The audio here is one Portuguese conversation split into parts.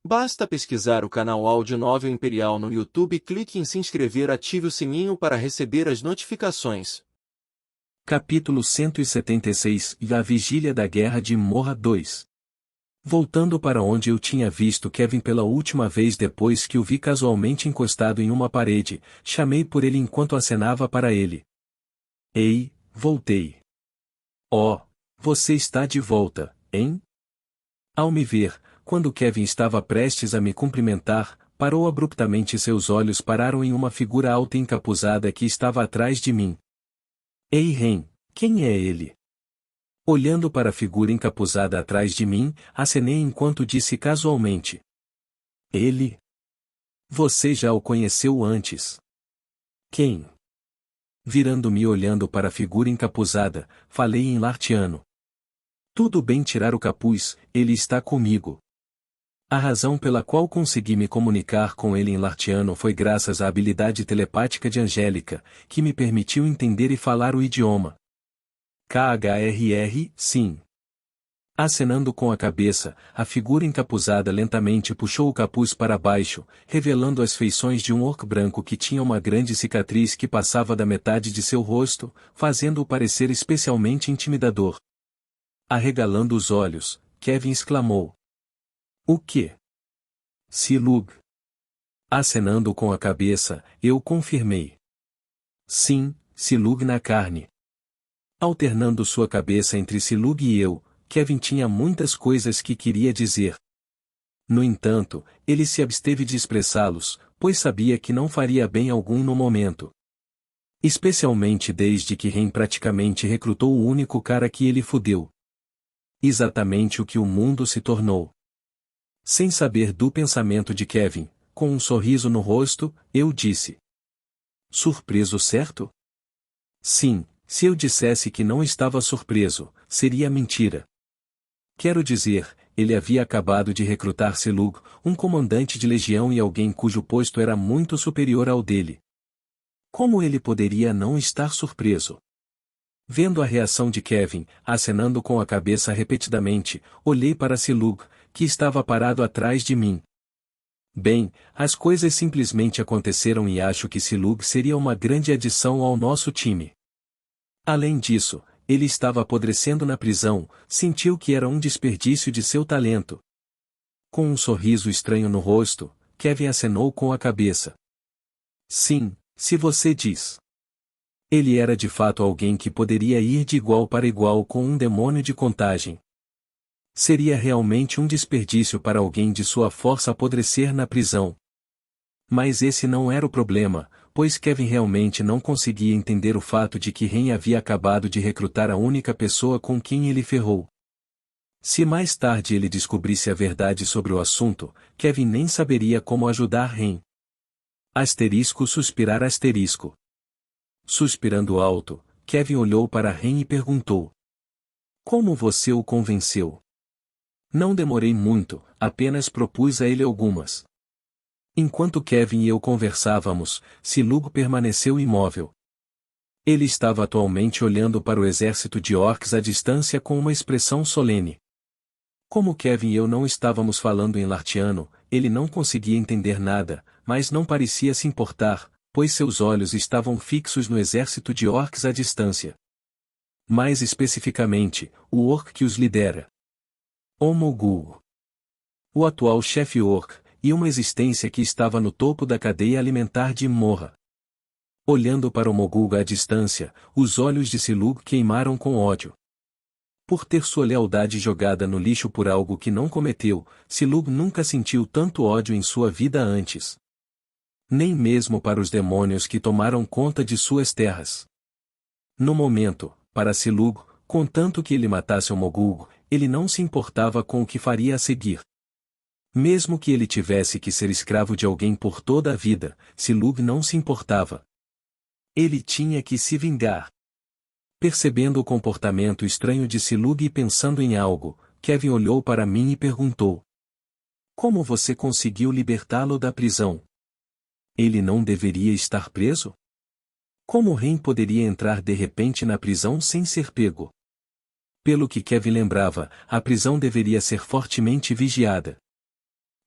Basta pesquisar o canal Audionovel Imperial no YouTube e clique em se inscrever, ative o sininho para receber as notificações. Capítulo 176 A Vigília da Guerra de Morra 2. Voltando para onde eu tinha visto Kevin pela última vez depois que o vi casualmente encostado em uma parede, chamei por ele enquanto acenava para ele. Ei, voltei. Oh, você está de volta, hein? Ao me ver, quando Kevin estava prestes a me cumprimentar, parou abruptamente e seus olhos pararam em uma figura alta e encapuzada que estava atrás de mim. Ei, Ren, quem é ele? Olhando para a figura encapuzada atrás de mim, acenei enquanto disse casualmente. Ele? Você já o conheceu antes. Quem? Virando-me e olhando para a figura encapuzada, falei em lartiano. Tudo bem tirar o capuz, ele está comigo. A razão pela qual consegui me comunicar com ele em lartiano foi graças à habilidade telepática de Angélica, que me permitiu entender e falar o idioma. KHRR, sim. Acenando com a cabeça, a figura encapuzada lentamente puxou o capuz para baixo, revelando as feições de um orc branco que tinha uma grande cicatriz que passava da metade de seu rosto, fazendo-o parecer especialmente intimidador. Arregalando os olhos, Kevin exclamou. O quê? Silug. Acenando com a cabeça, eu confirmei. Sim, Silug na carne. Alternando sua cabeça entre Silug e eu, Kevin tinha muitas coisas que queria dizer. No entanto, ele se absteve de expressá-los, pois sabia que não faria bem algum no momento. Especialmente desde que Ren praticamente recrutou o único cara que ele fudeu. Exatamente o que o mundo se tornou. Sem saber do pensamento de Kevin, com um sorriso no rosto, eu disse. Surpreso, certo? Sim, se eu dissesse que não estava surpreso, seria mentira. Quero dizer, ele havia acabado de recrutar Silug, um comandante de legião e alguém cujo posto era muito superior ao dele. Como ele poderia não estar surpreso? Vendo a reação de Kevin, acenando com a cabeça repetidamente, olhei para Silug, que estava parado atrás de mim. Bem, as coisas simplesmente aconteceram e acho que Silug seria uma grande adição ao nosso time. Além disso, ele estava apodrecendo na prisão, sentiu que era um desperdício de seu talento. Com um sorriso estranho no rosto, Kevin acenou com a cabeça. Sim, se você diz. Ele era de fato alguém que poderia ir de igual para igual com um demônio de contagem. Seria realmente um desperdício para alguém de sua força apodrecer na prisão. Mas esse não era o problema, pois Kevin realmente não conseguia entender o fato de que Ren havia acabado de recrutar a única pessoa com quem ele ferrou. Se mais tarde ele descobrisse a verdade sobre o assunto, Kevin nem saberia como ajudar Ren. Asterisco suspirar asterisco. Suspirando alto, Kevin olhou para Ren e perguntou. Como você o convenceu? Não demorei muito, apenas propus a ele algumas. Enquanto Kevin e eu conversávamos, Silug permaneceu imóvel. Ele estava atualmente olhando para o exército de orcs à distância com uma expressão solene. Como Kevin e eu não estávamos falando em lartiano, ele não conseguia entender nada, mas não parecia se importar, pois seus olhos estavam fixos no exército de orcs à distância. Mais especificamente, o orc que os lidera. Omogul. O atual chefe orc, e uma existência que estava no topo da cadeia alimentar de Morra. Olhando para Omogul à distância, os olhos de Silug queimaram com ódio. Por ter sua lealdade jogada no lixo por algo que não cometeu, Silug nunca sentiu tanto ódio em sua vida antes. Nem mesmo para os demônios que tomaram conta de suas terras. No momento, para Silug, contanto que ele matasse Omogul, ele não se importava com o que faria a seguir. Mesmo que ele tivesse que ser escravo de alguém por toda a vida, Silug não se importava. Ele tinha que se vingar. Percebendo o comportamento estranho de Silug e pensando em algo, Kevin olhou para mim e perguntou. Como você conseguiu libertá-lo da prisão? Ele não deveria estar preso? Como Ren poderia entrar de repente na prisão sem ser pego? Pelo que Kevin lembrava, a prisão deveria ser fortemente vigiada.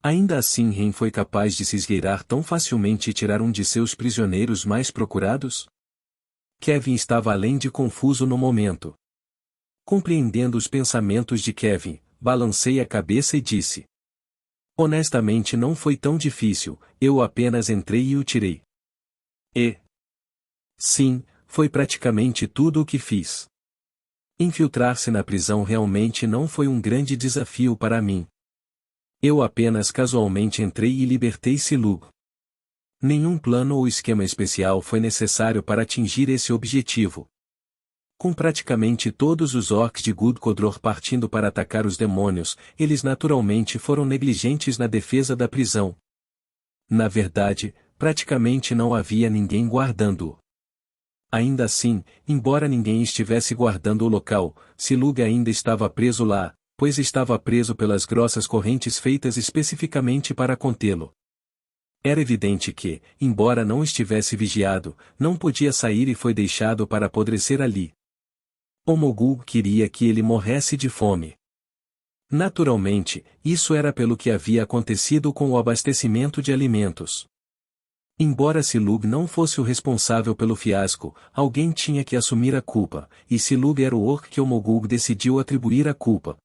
Ainda assim Ren foi capaz de se esgueirar tão facilmente e tirar um de seus prisioneiros mais procurados? Kevin estava além de confuso no momento. Compreendendo os pensamentos de Kevin, balancei a cabeça e disse: honestamente não foi tão difícil, eu apenas entrei e o tirei. E? Sim, foi praticamente tudo o que fiz. Infiltrar-se na prisão realmente não foi um grande desafio para mim. Eu apenas casualmente entrei e libertei Silug. Nenhum plano ou esquema especial foi necessário para atingir esse objetivo. Com praticamente todos os orcs de Gudkodror partindo para atacar os demônios, eles naturalmente foram negligentes na defesa da prisão. Na verdade, praticamente não havia ninguém guardando-o. Ainda assim, embora ninguém estivesse guardando o local, Silug ainda estava preso lá, pois estava preso pelas grossas correntes feitas especificamente para contê-lo. Era evidente que, embora não estivesse vigiado, não podia sair e foi deixado para apodrecer ali. O Mogul queria que ele morresse de fome. Naturalmente, isso era pelo que havia acontecido com o abastecimento de alimentos. Embora Silug não fosse o responsável pelo fiasco, alguém tinha que assumir a culpa, e Silug era o orc que o Mogul decidiu atribuir a culpa.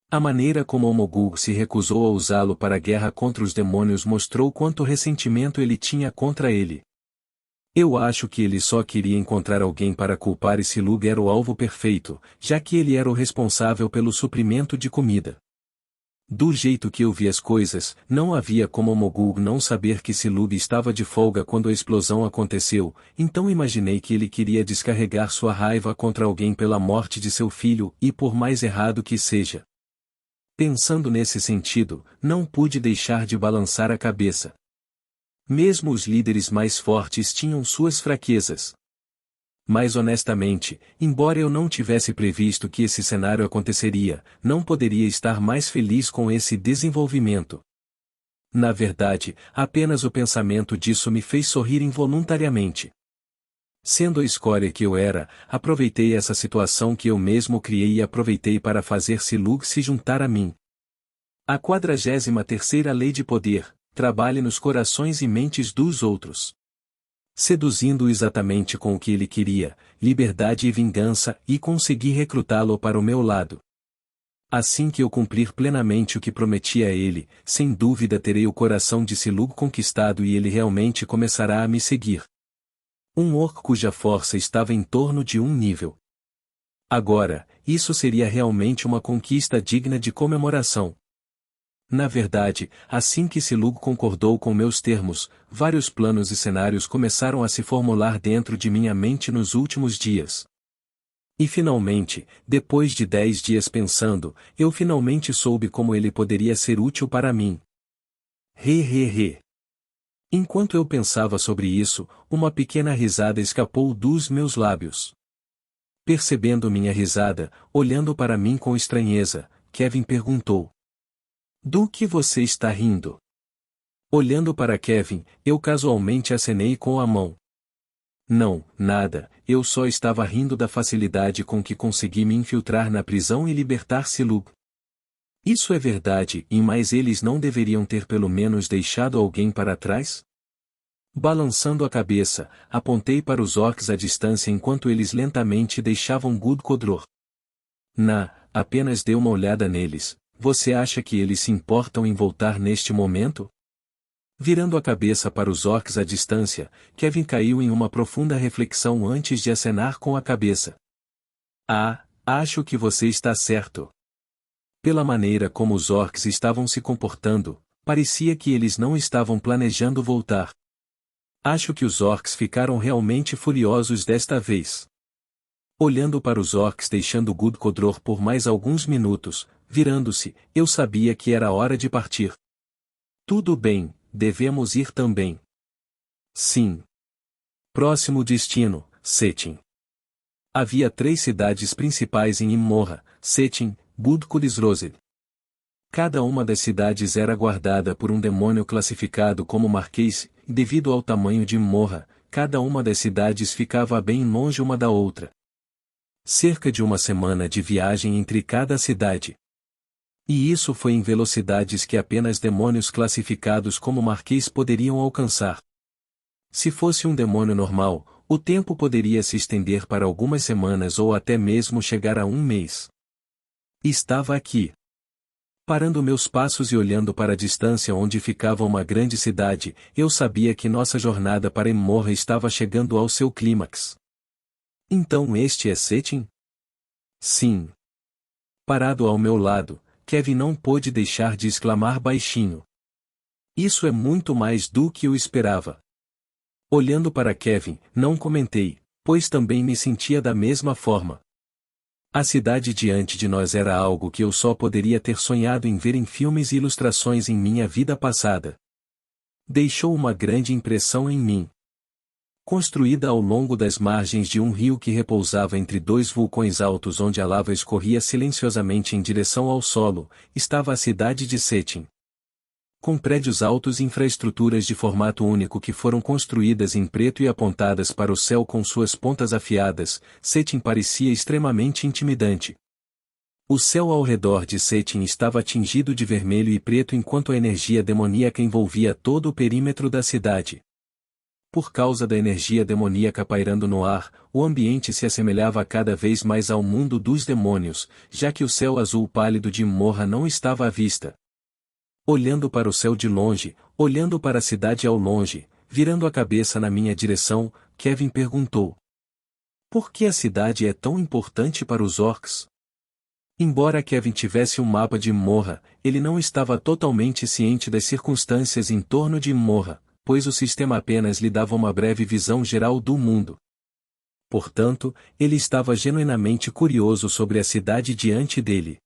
A maneira como o Mogul se recusou a usá-lo para a guerra contra os demônios mostrou quanto ressentimento ele tinha contra ele. Eu acho que ele só queria encontrar alguém para culpar e Silug era o alvo perfeito, já que ele era o responsável pelo suprimento de comida. Do jeito que eu vi as coisas, não havia como o Mogul não saber que Silug estava de folga quando a explosão aconteceu, então imaginei que ele queria descarregar sua raiva contra alguém pela morte de seu filho, e por mais errado que seja. Pensando nesse sentido, não pude deixar de balançar a cabeça. Mesmo os líderes mais fortes tinham suas fraquezas. Mas honestamente, embora eu não tivesse previsto que esse cenário aconteceria, não poderia estar mais feliz com esse desenvolvimento. Na verdade, apenas o pensamento disso me fez sorrir involuntariamente. Sendo a escória que eu era, aproveitei essa situação que eu mesmo criei e aproveitei para fazer Silug se juntar a mim. A 43ª Lei de Poder: trabalhe nos corações e mentes dos outros. Seduzindo-o exatamente com o que ele queria, liberdade e vingança, e consegui recrutá-lo para o meu lado. Assim que eu cumprir plenamente o que prometi a ele, sem dúvida terei o coração de Silug conquistado e ele realmente começará a me seguir. Um orc cuja força estava em torno de 1 nível. Agora, isso seria realmente uma conquista digna de comemoração. Na verdade, assim que Silug concordou com meus termos, vários planos e cenários começaram a se formular dentro de minha mente nos últimos dias. E finalmente, depois de 10 dias pensando, eu finalmente soube como ele poderia ser útil para mim. He. Enquanto eu pensava sobre isso, uma pequena risada escapou dos meus lábios. Percebendo minha risada, olhando para mim com estranheza, Kevin perguntou: do que você está rindo? Olhando para Kevin, eu casualmente acenei com a mão. Não, nada, eu só estava rindo da facilidade com que consegui me infiltrar na prisão e libertar Silug. Isso é verdade, mas eles não deveriam ter pelo menos deixado alguém para trás? Balançando a cabeça, apontei para os orcs à distância enquanto eles lentamente deixavam Gudkodror. Apenas dê uma olhada neles, você acha que eles se importam em voltar neste momento? Virando a cabeça para os orcs à distância, Kevin caiu em uma profunda reflexão antes de acenar com a cabeça. Acho que você está certo. Pela maneira como os orcs estavam se comportando, parecia que eles não estavam planejando voltar. Acho que os orcs ficaram realmente furiosos desta vez. Olhando para os orcs deixando Gudkodror por mais alguns minutos, virando-se, eu sabia que era hora de partir. Tudo bem, devemos ir também. Sim. Próximo destino, Cetin. Havia 3 cidades principais em Immorra: Cetin, Budkul e Zrozil. Cada uma das cidades era guardada por um demônio classificado como Marquês, e devido ao tamanho de Immorra, cada uma das cidades ficava bem longe uma da outra. Cerca de 1 semana de viagem entre cada cidade. E isso foi em velocidades que apenas demônios classificados como marquês poderiam alcançar. Se fosse um demônio normal, o tempo poderia se estender para algumas semanas ou até mesmo chegar a um mês. Estava aqui. Parando meus passos e olhando para a distância onde ficava uma grande cidade, eu sabia que nossa jornada para Imorra estava chegando ao seu clímax. Então este é Cetin? Sim. Parado ao meu lado, Kevin não pôde deixar de exclamar baixinho. Isso é muito mais do que eu esperava. Olhando para Kevin, não comentei, pois também me sentia da mesma forma. A cidade diante de nós era algo que eu só poderia ter sonhado em ver em filmes e ilustrações em minha vida passada. Deixou uma grande impressão em mim. Construída ao longo das margens de um rio que repousava entre dois vulcões altos onde a lava escorria silenciosamente em direção ao solo, estava a cidade de Cetin. Com prédios altos e infraestruturas de formato único que foram construídas em preto e apontadas para o céu com suas pontas afiadas, Cetin parecia extremamente intimidante. O céu ao redor de Cetin estava tingido de vermelho e preto enquanto a energia demoníaca envolvia todo o perímetro da cidade. Por causa da energia demoníaca pairando no ar, o ambiente se assemelhava cada vez mais ao mundo dos demônios, já que o céu azul pálido de Imorra não estava à vista. Olhando para o céu de longe, olhando para a cidade ao longe, virando a cabeça na minha direção, Kevin perguntou: por que a cidade é tão importante para os orcs? Embora Kevin tivesse um mapa de Imorra, ele não estava totalmente ciente das circunstâncias em torno de Imorra, pois o sistema apenas lhe dava uma breve visão geral do mundo. Portanto, ele estava genuinamente curioso sobre a cidade diante dele.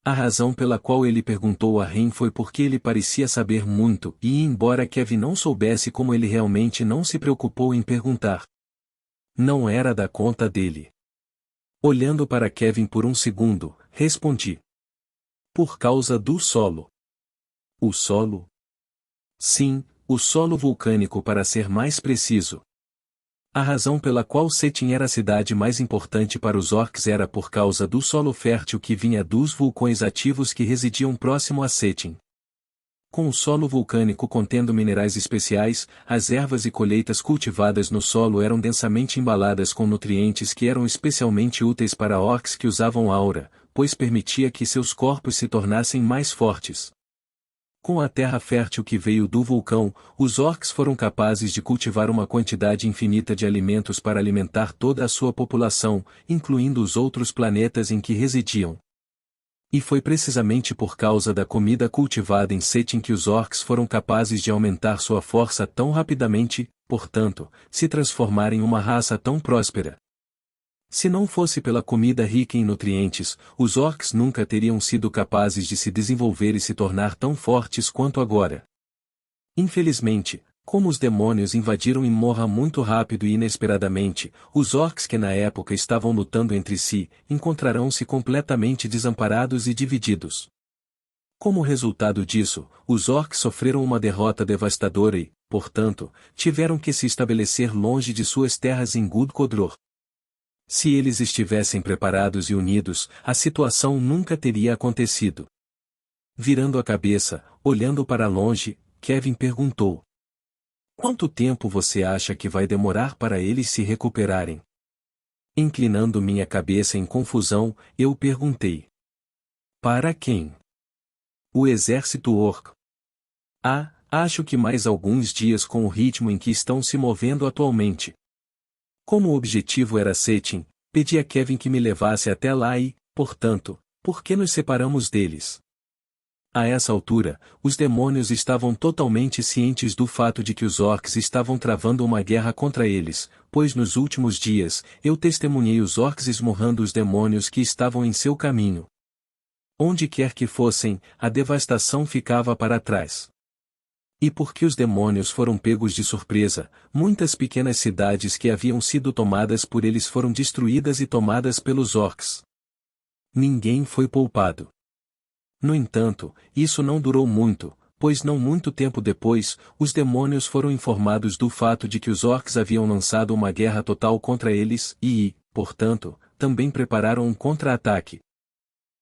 A razão pela qual ele perguntou a Ren foi porque ele parecia saber muito, e embora Kevin não soubesse como ele realmente não se preocupou em perguntar. Não era da conta dele. Olhando para Kevin por um segundo, respondi. Por causa do solo. O solo? Sim, o solo vulcânico para ser mais preciso. A razão pela qual Cetin era a cidade mais importante para os orcs era por causa do solo fértil que vinha dos vulcões ativos que residiam próximo a Cetin. Com o solo vulcânico contendo minerais especiais, as ervas e colheitas cultivadas no solo eram densamente embaladas com nutrientes que eram especialmente úteis para orcs que usavam aura, pois permitia que seus corpos se tornassem mais fortes. Com a terra fértil que veio do vulcão, os orcs foram capazes de cultivar uma quantidade infinita de alimentos para alimentar toda a sua população, incluindo os outros planetas em que residiam. E foi precisamente por causa da comida cultivada em Cetin que os orcs foram capazes de aumentar sua força tão rapidamente, portanto, se transformar em uma raça tão próspera. Se não fosse pela comida rica em nutrientes, os orcs nunca teriam sido capazes de se desenvolver e se tornar tão fortes quanto agora. Infelizmente, como os demônios invadiram Imorra muito rápido e inesperadamente, os orcs que na época estavam lutando entre si, encontrarão-se completamente desamparados e divididos. Como resultado disso, os orcs sofreram uma derrota devastadora e, portanto, tiveram que se estabelecer longe de suas terras em Gud-Kodror. Se eles estivessem preparados e unidos, a situação nunca teria acontecido. Virando a cabeça, olhando para longe, Kevin perguntou: quanto tempo você acha que vai demorar para eles se recuperarem? Inclinando minha cabeça em confusão, eu perguntei: para quem? O exército orc. Acho que mais alguns dias com o ritmo em que estão se movendo atualmente. Como o objetivo era Cetin, pedi a Kevin que me levasse até lá e, portanto, por que nos separamos deles? A essa altura, os demônios estavam totalmente cientes do fato de que os orcs estavam travando uma guerra contra eles, pois nos últimos dias, eu testemunhei os orcs esmurrando os demônios que estavam em seu caminho. Onde quer que fossem, a devastação ficava para trás. E porque os demônios foram pegos de surpresa, muitas pequenas cidades que haviam sido tomadas por eles foram destruídas e tomadas pelos orcs. Ninguém foi poupado. No entanto, isso não durou muito, pois não muito tempo depois, os demônios foram informados do fato de que os orcs haviam lançado uma guerra total contra eles e, portanto, também prepararam um contra-ataque.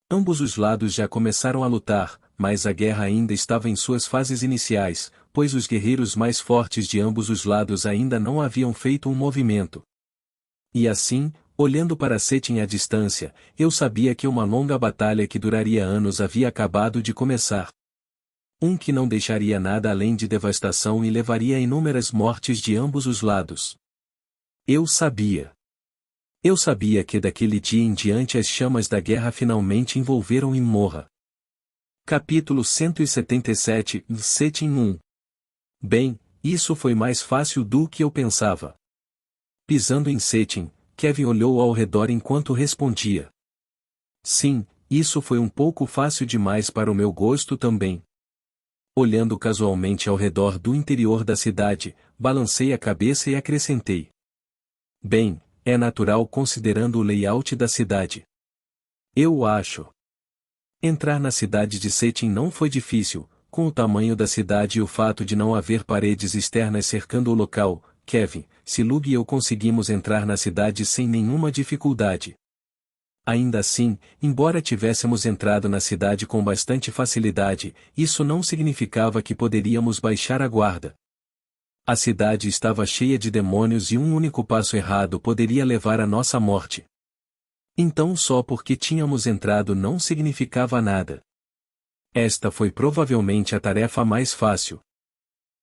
Ambos os lados já começaram a lutar, mas a guerra ainda estava em suas fases iniciais, pois os guerreiros mais fortes de ambos os lados ainda não haviam feito um movimento. E assim, olhando para Cetin à distância, eu sabia que uma longa batalha que duraria anos havia acabado de começar. Que não deixaria nada além de devastação e levaria a inúmeras mortes de ambos os lados. Eu sabia. Eu sabia que daquele dia em diante as chamas da guerra finalmente envolveram Imorra. Capítulo 177, Cetin 1. Bem, isso foi mais fácil do que eu pensava. Pisando em Cetin, Kevin olhou ao redor enquanto respondia. Sim, isso foi um pouco fácil demais para o meu gosto também. Olhando casualmente ao redor do interior da cidade, balancei a cabeça e acrescentei. Bem, é natural considerando o layout da cidade. Eu acho. Entrar na cidade de Cetin não foi difícil, com o tamanho da cidade e o fato de não haver paredes externas cercando o local. Kevin, Silug e eu conseguimos entrar na cidade sem nenhuma dificuldade. Ainda assim, embora tivéssemos entrado na cidade com bastante facilidade, isso não significava que poderíamos baixar a guarda. A cidade estava cheia de demônios e um único passo errado poderia levar à nossa morte. Então só porque tínhamos entrado não significava nada. Esta foi provavelmente a tarefa mais fácil.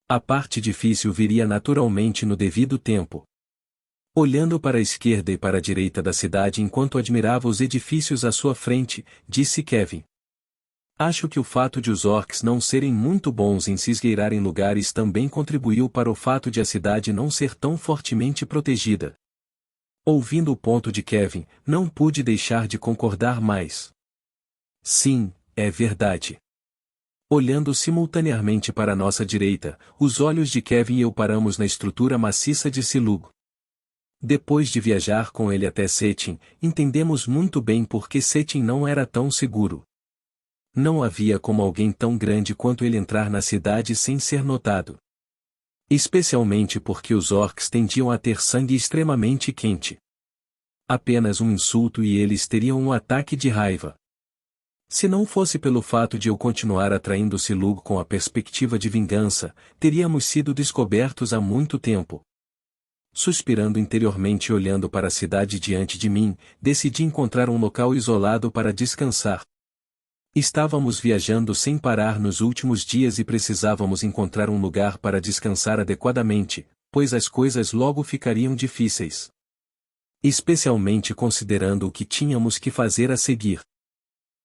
A parte difícil viria naturalmente no devido tempo. Olhando para a esquerda e para a direita da cidade enquanto admirava os edifícios à sua frente, disse Kevin. Acho que o fato de os orcs não serem muito bons em se esgueirar em lugares também contribuiu para o fato de a cidade não ser tão fortemente protegida. Ouvindo o ponto de Kevin, não pude deixar de concordar mais. Sim, é verdade. Olhando simultaneamente para a nossa direita, os olhos de Kevin e eu paramos na estrutura maciça de Silug. Depois de viajar com ele até Cetin, entendemos muito bem por que Cetin não era tão seguro. Não havia como alguém tão grande quanto ele entrar na cidade sem ser notado. Especialmente porque os orcs tendiam a ter sangue extremamente quente. Apenas um insulto e eles teriam um ataque de raiva. Se não fosse pelo fato de eu continuar atraindo Silug com a perspectiva de vingança, teríamos sido descobertos há muito tempo. Suspirando interiormente e olhando para a cidade diante de mim, decidi encontrar um local isolado para descansar. Estávamos viajando sem parar nos últimos dias e precisávamos encontrar um lugar para descansar adequadamente, pois as coisas logo ficariam difíceis. Especialmente considerando o que tínhamos que fazer a seguir.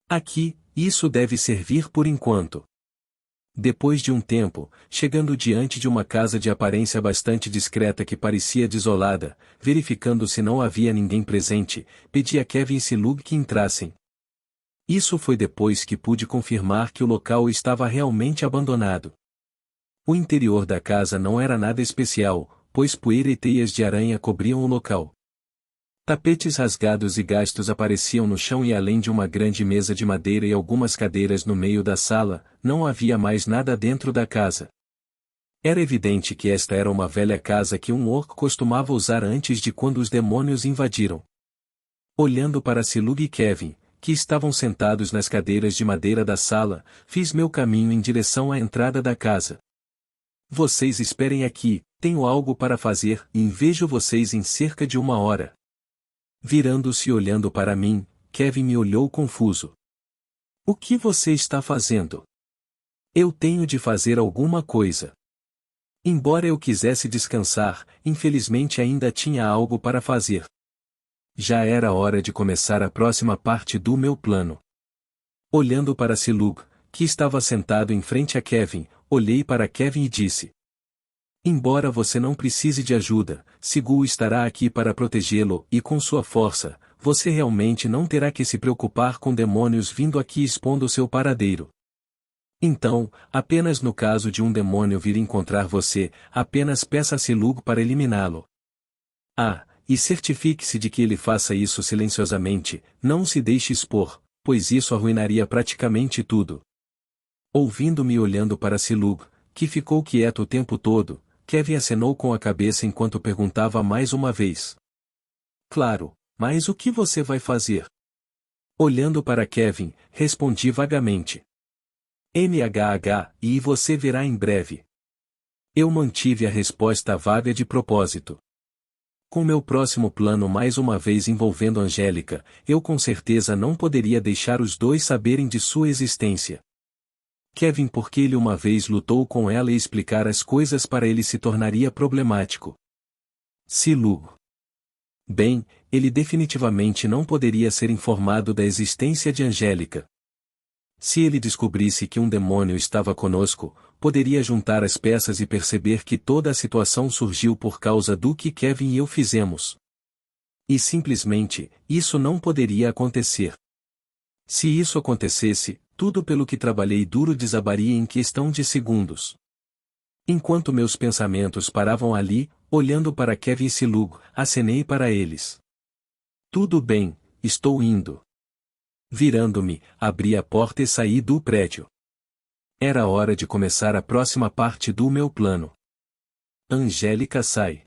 Aqui, isso deve servir por enquanto. Depois de um tempo, chegando diante de uma casa de aparência bastante discreta que parecia desolada, verificando se não havia ninguém presente, pedi a Kevin e Silug que entrassem. Isso foi depois que pude confirmar que o local estava realmente abandonado. O interior da casa não era nada especial, pois poeira e teias de aranha cobriam o local. Tapetes rasgados e gastos apareciam no chão e além de uma grande mesa de madeira e algumas cadeiras no meio da sala, não havia mais nada dentro da casa. Era evidente que esta era uma velha casa que um orc costumava usar antes de quando os demônios invadiram. Olhando para Silug e Kevin, que estavam sentados nas cadeiras de madeira da sala, fiz meu caminho em direção à entrada da casa. Vocês esperem aqui, tenho algo para fazer e vejo vocês em cerca de 1 hora. Virando-se e olhando para mim, Kevin me olhou confuso. O que você está fazendo? Eu tenho de fazer alguma coisa. Embora eu quisesse descansar, infelizmente ainda tinha algo para fazer. Já era hora de começar a próxima parte do meu plano. Olhando para Silug, que estava sentado em frente a Kevin, olhei para Kevin e disse. Embora você não precise de ajuda, Sigul estará aqui para protegê-lo e com sua força, você realmente não terá que se preocupar com demônios vindo aqui expondo seu paradeiro. Então, apenas no caso de um demônio vir encontrar você, apenas peça a Silug para eliminá-lo. E certifique-se de que ele faça isso silenciosamente, não se deixe expor, pois isso arruinaria praticamente tudo. Ouvindo-me e olhando para Silug, que ficou quieto o tempo todo, Kevin acenou com a cabeça enquanto perguntava mais uma vez. Claro, mas o que você vai fazer? Olhando para Kevin, respondi vagamente. E você verá em breve. Eu mantive a resposta vaga de propósito. Com meu próximo plano mais uma vez envolvendo Angélica, eu com certeza não poderia deixar os dois saberem de sua existência. Kevin porque ele uma vez lutou com ela e explicar as coisas para ele se tornaria problemático. Silu. Bem, ele definitivamente não poderia ser informado da existência de Angélica. Se ele descobrisse que um demônio estava conosco, poderia juntar as peças e perceber que toda a situação surgiu por causa do que Kevin e eu fizemos. E simplesmente, isso não poderia acontecer. Se isso acontecesse, tudo pelo que trabalhei duro desabaria em questão de segundos. Enquanto meus pensamentos paravam ali, olhando para Kevin e Silug, acenei para eles. Tudo bem, estou indo. Virando-me, abri a porta e saí do prédio. Era hora de começar a próxima parte do meu plano. Angélica sai.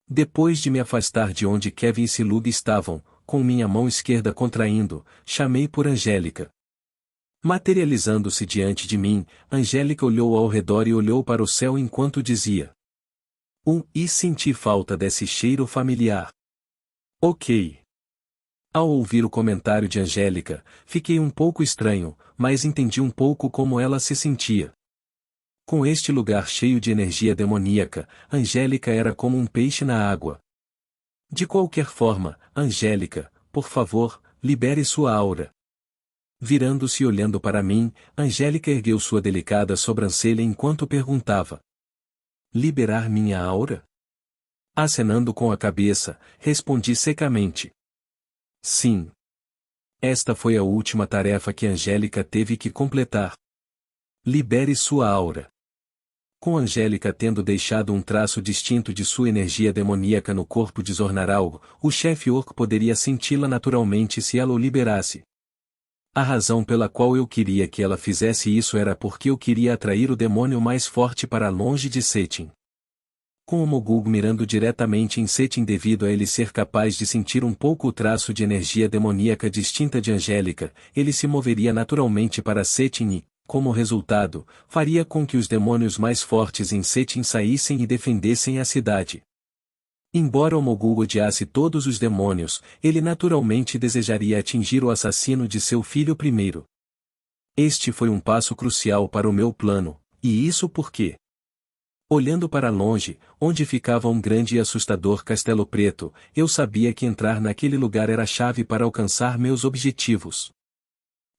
Depois de me afastar de onde Kevin e Silug estavam, com minha mão esquerda contraindo, chamei por Angélica. Materializando-se diante de mim, Angélica olhou ao redor e olhou para o céu enquanto dizia. E senti falta desse cheiro familiar. Ok. Ao ouvir o comentário de Angélica, fiquei um pouco estranho, mas entendi um pouco como ela se sentia. Com este lugar cheio de energia demoníaca, Angélica era como um peixe na água. De qualquer forma, Angélica, por favor, libere sua aura. Virando-se e olhando para mim, Angélica ergueu sua delicada sobrancelha enquanto perguntava. Liberar minha aura? Acenando com a cabeça, respondi secamente. Sim. Esta foi a última tarefa que Angélica teve que completar. Libere sua aura. Com Angélica tendo deixado um traço distinto de sua energia demoníaca no corpo de Zornaralgo, o chefe orc poderia senti-la naturalmente se ela o liberasse. A razão pela qual eu queria que ela fizesse isso era porque eu queria atrair o demônio mais forte para longe de Setin. Com o Mogul mirando diretamente em Setin devido a ele ser capaz de sentir um pouco o traço de energia demoníaca distinta de Angélica, ele se moveria naturalmente para Setin e, como resultado, faria com que os demônios mais fortes em Setin saíssem e defendessem a cidade. Embora o Mogul odiasse todos os demônios, ele naturalmente desejaria atingir o assassino de seu filho primeiro. Este foi um passo crucial para o meu plano, e isso porque... Olhando para longe, onde ficava um grande e assustador castelo preto, eu sabia que entrar naquele lugar era a chave para alcançar meus objetivos.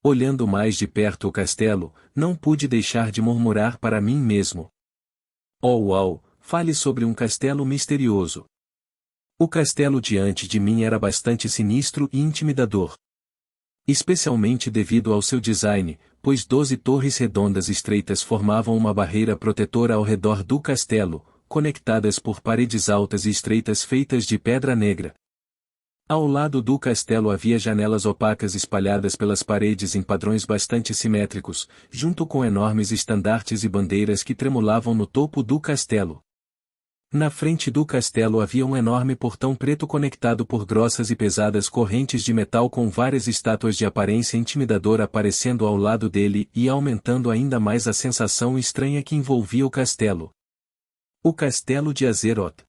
Olhando mais de perto o castelo, não pude deixar de murmurar para mim mesmo. Oh uau, fale sobre um castelo misterioso. O castelo diante de mim era bastante sinistro e intimidador. Especialmente devido ao seu design, pois 12 torres redondas estreitas formavam uma barreira protetora ao redor do castelo, conectadas por paredes altas e estreitas feitas de pedra negra. Ao lado do castelo havia janelas opacas espalhadas pelas paredes em padrões bastante simétricos, junto com enormes estandartes e bandeiras que tremulavam no topo do castelo. Na frente do castelo havia um enorme portão preto conectado por grossas e pesadas correntes de metal com várias estátuas de aparência intimidadora aparecendo ao lado dele e aumentando ainda mais a sensação estranha que envolvia o castelo. O Castelo de Azeroth.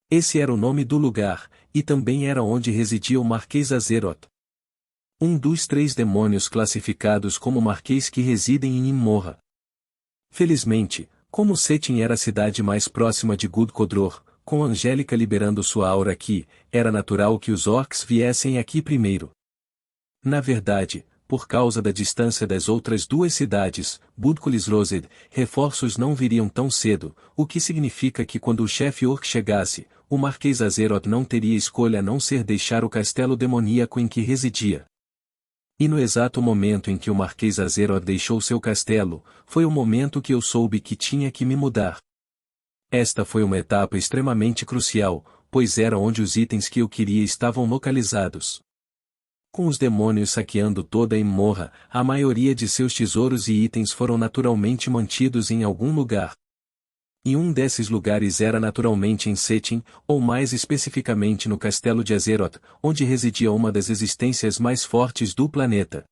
Esse era o nome do lugar, e também era onde residia o Marquês Azeroth. Um dos 3 demônios classificados como Marquês que residem em Imorra. Felizmente, como Setin era a cidade mais próxima de Gudkodror, com Angélica liberando sua aura aqui, era natural que os orcs viessem aqui primeiro. Na verdade, por causa da distância das outras 2 cidades, Budkulisrosed, reforços não viriam tão cedo, o que significa que quando o chefe orc chegasse, o Marquês Azeroth não teria escolha a não ser deixar o castelo demoníaco em que residia. E no exato momento em que o Marquês Azeroth deixou seu castelo, foi o momento que eu soube que tinha que me mudar. Esta foi uma etapa extremamente crucial, pois era onde os itens que eu queria estavam localizados. Com os demônios saqueando toda a Imorra, a maioria de seus tesouros e itens foram naturalmente mantidos em algum lugar. E um desses lugares era naturalmente em Setin, ou mais especificamente no castelo de Azeroth, onde residia uma das existências mais fortes do planeta.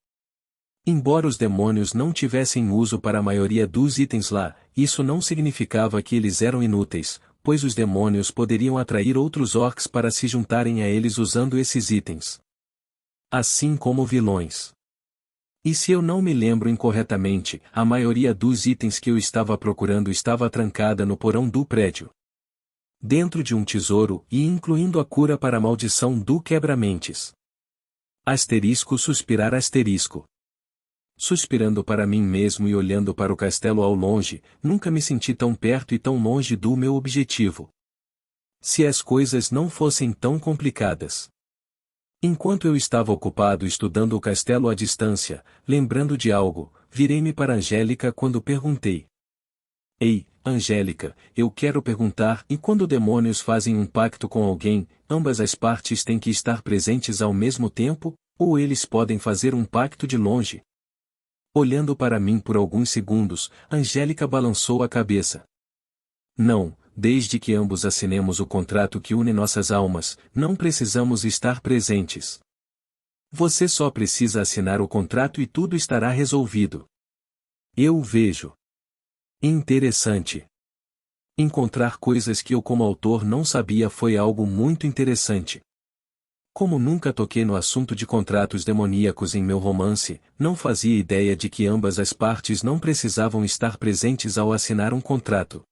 Embora os demônios não tivessem uso para a maioria dos itens lá, isso não significava que eles eram inúteis, pois os demônios poderiam atrair outros orcs para se juntarem a eles usando esses itens. Assim como vilões. E se eu não me lembro incorretamente, a maioria dos itens que eu estava procurando estava trancada no porão do prédio. Dentro de um tesouro e incluindo a cura para a maldição do quebra-mentes. Asterisco suspirar asterisco. Suspirando para mim mesmo e olhando para o castelo ao longe, nunca me senti tão perto e tão longe do meu objetivo. Se as coisas não fossem tão complicadas. Enquanto eu estava ocupado estudando o castelo à distância, lembrando de algo, virei-me para Angélica quando perguntei. Ei, Angélica, eu quero perguntar, e quando demônios fazem um pacto com alguém, ambas as partes têm que estar presentes ao mesmo tempo, ou eles podem fazer um pacto de longe? Olhando para mim por alguns segundos, Angélica balançou a cabeça. Não, desde que ambos assinemos o contrato que une nossas almas, não precisamos estar presentes. Você só precisa assinar o contrato e tudo estará resolvido. Eu vejo. Interessante. Encontrar coisas que eu como autor não sabia foi algo muito interessante. Como nunca toquei no assunto de contratos demoníacos em meu romance, não fazia ideia de que ambas as partes não precisavam estar presentes ao assinar um contrato.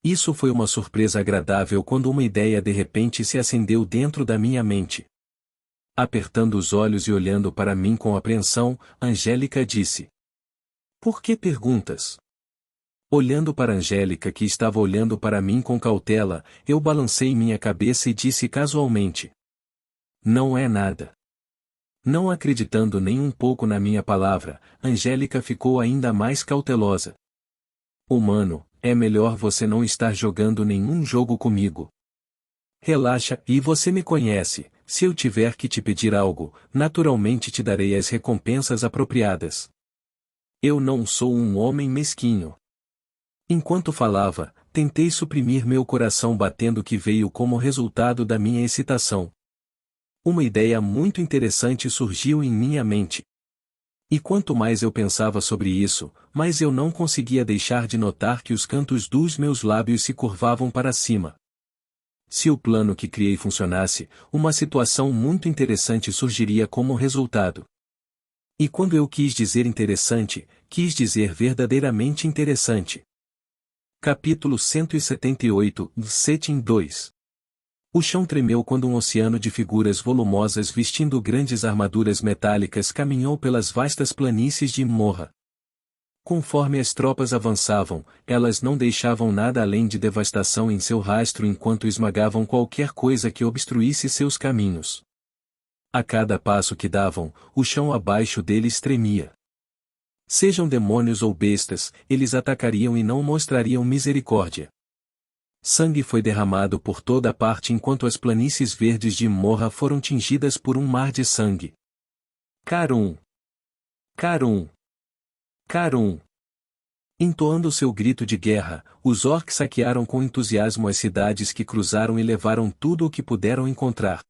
Isso foi uma surpresa agradável quando uma ideia de repente se acendeu dentro da minha mente. Apertando os olhos e olhando para mim com apreensão, Angélica disse. Por que perguntas? Olhando para Angélica que estava olhando para mim com cautela, eu balancei minha cabeça e disse casualmente. Não é nada. Não acreditando nem um pouco na minha palavra, Angélica ficou ainda mais cautelosa. Humano, é melhor você não estar jogando nenhum jogo comigo. Relaxa, e você me conhece, se eu tiver que te pedir algo, naturalmente te darei as recompensas apropriadas. Eu não sou um homem mesquinho. Enquanto falava, tentei suprimir meu coração batendo que veio como resultado da minha excitação. Uma ideia muito interessante surgiu em minha mente. E quanto mais eu pensava sobre isso, mais eu não conseguia deixar de notar que os cantos dos meus lábios se curvavam para cima. Se o plano que criei funcionasse, uma situação muito interessante surgiria como resultado. E quando eu quis dizer interessante, quis dizer verdadeiramente interessante. Capítulo 178, Setting 2. O chão tremeu quando um oceano de figuras volumosas vestindo grandes armaduras metálicas caminhou pelas vastas planícies de Morra. Conforme as tropas avançavam, elas não deixavam nada além de devastação em seu rastro enquanto esmagavam qualquer coisa que obstruísse seus caminhos. A cada passo que davam, o chão abaixo deles tremia. Sejam demônios ou bestas, eles atacariam e não mostrariam misericórdia. Sangue foi derramado por toda a parte enquanto as planícies verdes de Morra foram tingidas por um mar de sangue. Carum! Carum! Carum! Entoando seu grito de guerra, os orcs saquearam com entusiasmo as cidades que cruzaram e levaram tudo o que puderam encontrar.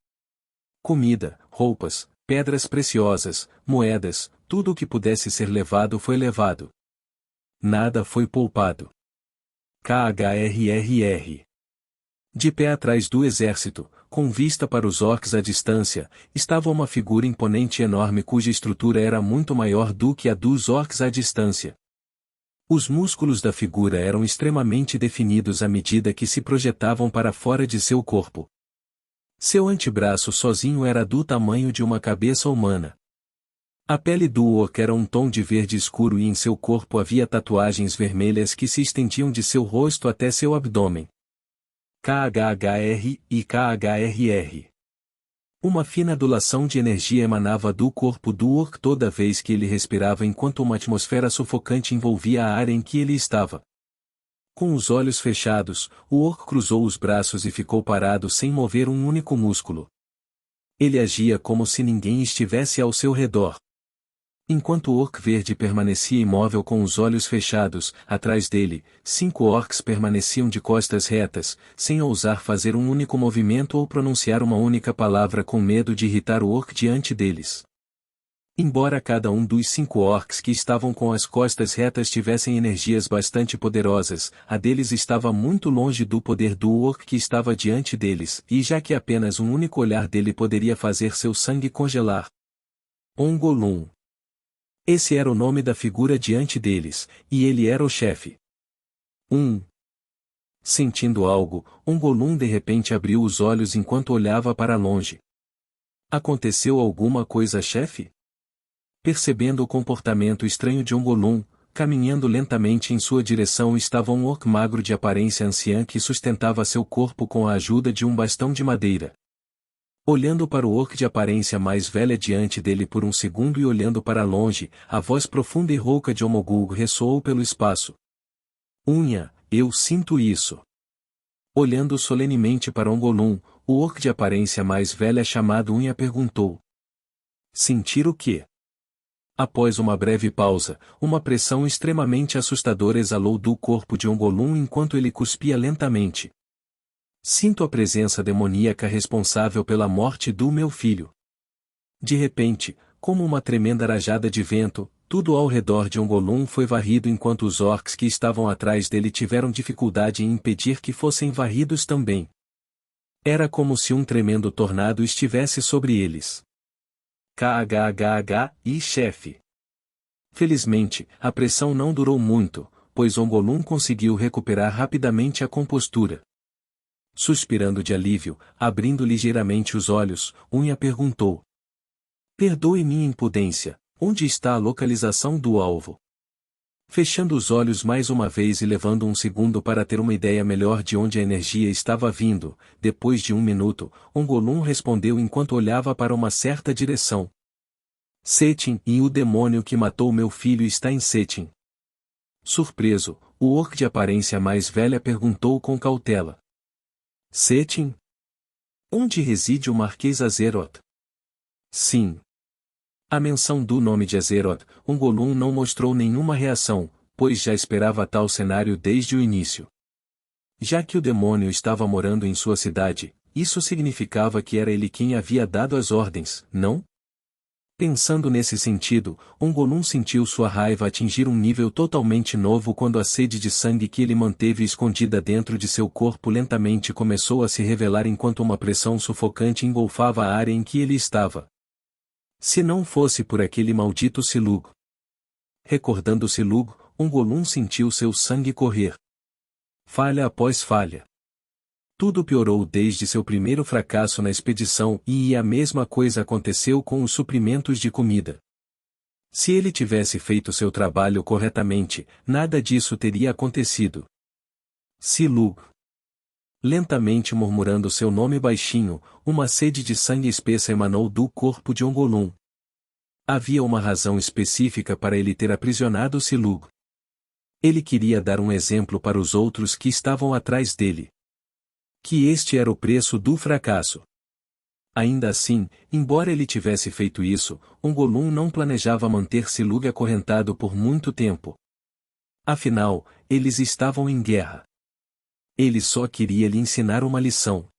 Comida, roupas, pedras preciosas, moedas, tudo o que pudesse ser levado foi levado. Nada foi poupado. KHRRR. De pé atrás do exército, com vista para os orcs à distância, estava uma figura imponente e enorme cuja estrutura era muito maior do que a dos orcs à distância. Os músculos da figura eram extremamente definidos à medida que se projetavam para fora de seu corpo. Seu antebraço sozinho era do tamanho de uma cabeça humana. A pele do orc era um tom de verde escuro e em seu corpo havia tatuagens vermelhas que se estendiam de seu rosto até seu abdômen. KHHR e KHRR. Uma fina ondulação de energia emanava do corpo do orc toda vez que ele respirava enquanto uma atmosfera sufocante envolvia a área em que ele estava. Com os olhos fechados, o orc cruzou os braços e ficou parado sem mover um único músculo. Ele agia como se ninguém estivesse ao seu redor. Enquanto o orc verde permanecia imóvel com os olhos fechados, atrás dele, 5 orcs permaneciam de costas retas, sem ousar fazer um único movimento ou pronunciar uma única palavra com medo de irritar o orc diante deles. Embora cada um dos 5 orcs que estavam com as costas retas tivessem energias bastante poderosas, a deles estava muito longe do poder do orc que estava diante deles, e já que apenas um único olhar dele poderia fazer seu sangue congelar. Ongolum. Esse era o nome da figura diante deles, e ele era o chefe. Sentindo algo, Ongolum de repente abriu os olhos enquanto olhava para longe. Aconteceu alguma coisa, chefe? Percebendo o comportamento estranho de Ongolum, caminhando lentamente em sua direção estava um orc magro de aparência anciã que sustentava seu corpo com a ajuda de um bastão de madeira. Olhando para o orc de aparência mais velha diante dele por um segundo e olhando para longe, a voz profunda e rouca de Omogulgo ressoou pelo espaço. Unha, eu sinto isso. Olhando solenemente para Ongolum, o orc de aparência mais velha chamado Unha perguntou. Sentir o quê? Após uma breve pausa, uma pressão extremamente assustadora exalou do corpo de Ongolum enquanto ele cuspia lentamente. Sinto a presença demoníaca responsável pela morte do meu filho. De repente, como uma tremenda rajada de vento, tudo ao redor de Ongolum foi varrido enquanto os orcs que estavam atrás dele tiveram dificuldade em impedir que fossem varridos também. Era como se um tremendo tornado estivesse sobre eles. KHHH, chefe. Felizmente, a pressão não durou muito, pois Ongolum conseguiu recuperar rapidamente a compostura. Suspirando de alívio, abrindo ligeiramente os olhos, Unha perguntou. Perdoe minha impudência, onde está a localização do alvo? Fechando os olhos mais uma vez e levando um segundo para ter uma ideia melhor de onde a energia estava vindo, depois de um minuto, Ongolum respondeu enquanto olhava para uma certa direção. Setin, e o demônio que matou meu filho está em Setin. Surpreso, o orc de aparência mais velha perguntou com cautela. Setin? Onde reside o Marquês Azeroth? Sim. À menção do nome de Azeroth, Ongolum não mostrou nenhuma reação, pois já esperava tal cenário desde o início. Já que o demônio estava morando em sua cidade, isso significava que era ele quem havia dado as ordens, não? Pensando nesse sentido, Ongolum sentiu sua raiva atingir um nível totalmente novo quando a sede de sangue que ele manteve escondida dentro de seu corpo lentamente começou a se revelar enquanto uma pressão sufocante engolfava a área em que ele estava. Se não fosse por aquele maldito Silug. Recordando o Silug, Ongolum sentiu seu sangue correr. Falha após falha. Tudo piorou desde seu primeiro fracasso na expedição e a mesma coisa aconteceu com os suprimentos de comida. Se ele tivesse feito seu trabalho corretamente, nada disso teria acontecido. Silug. Lentamente murmurando seu nome baixinho, uma sede de sangue espessa emanou do corpo de Ongolum. Havia uma razão específica para ele ter aprisionado Silug. Ele queria dar um exemplo para os outros que estavam atrás dele. Que este era o preço do fracasso. Ainda assim, embora ele tivesse feito isso, Ongolum não planejava manter Silug acorrentado por muito tempo. Afinal, eles estavam em guerra. Ele só queria lhe ensinar uma lição.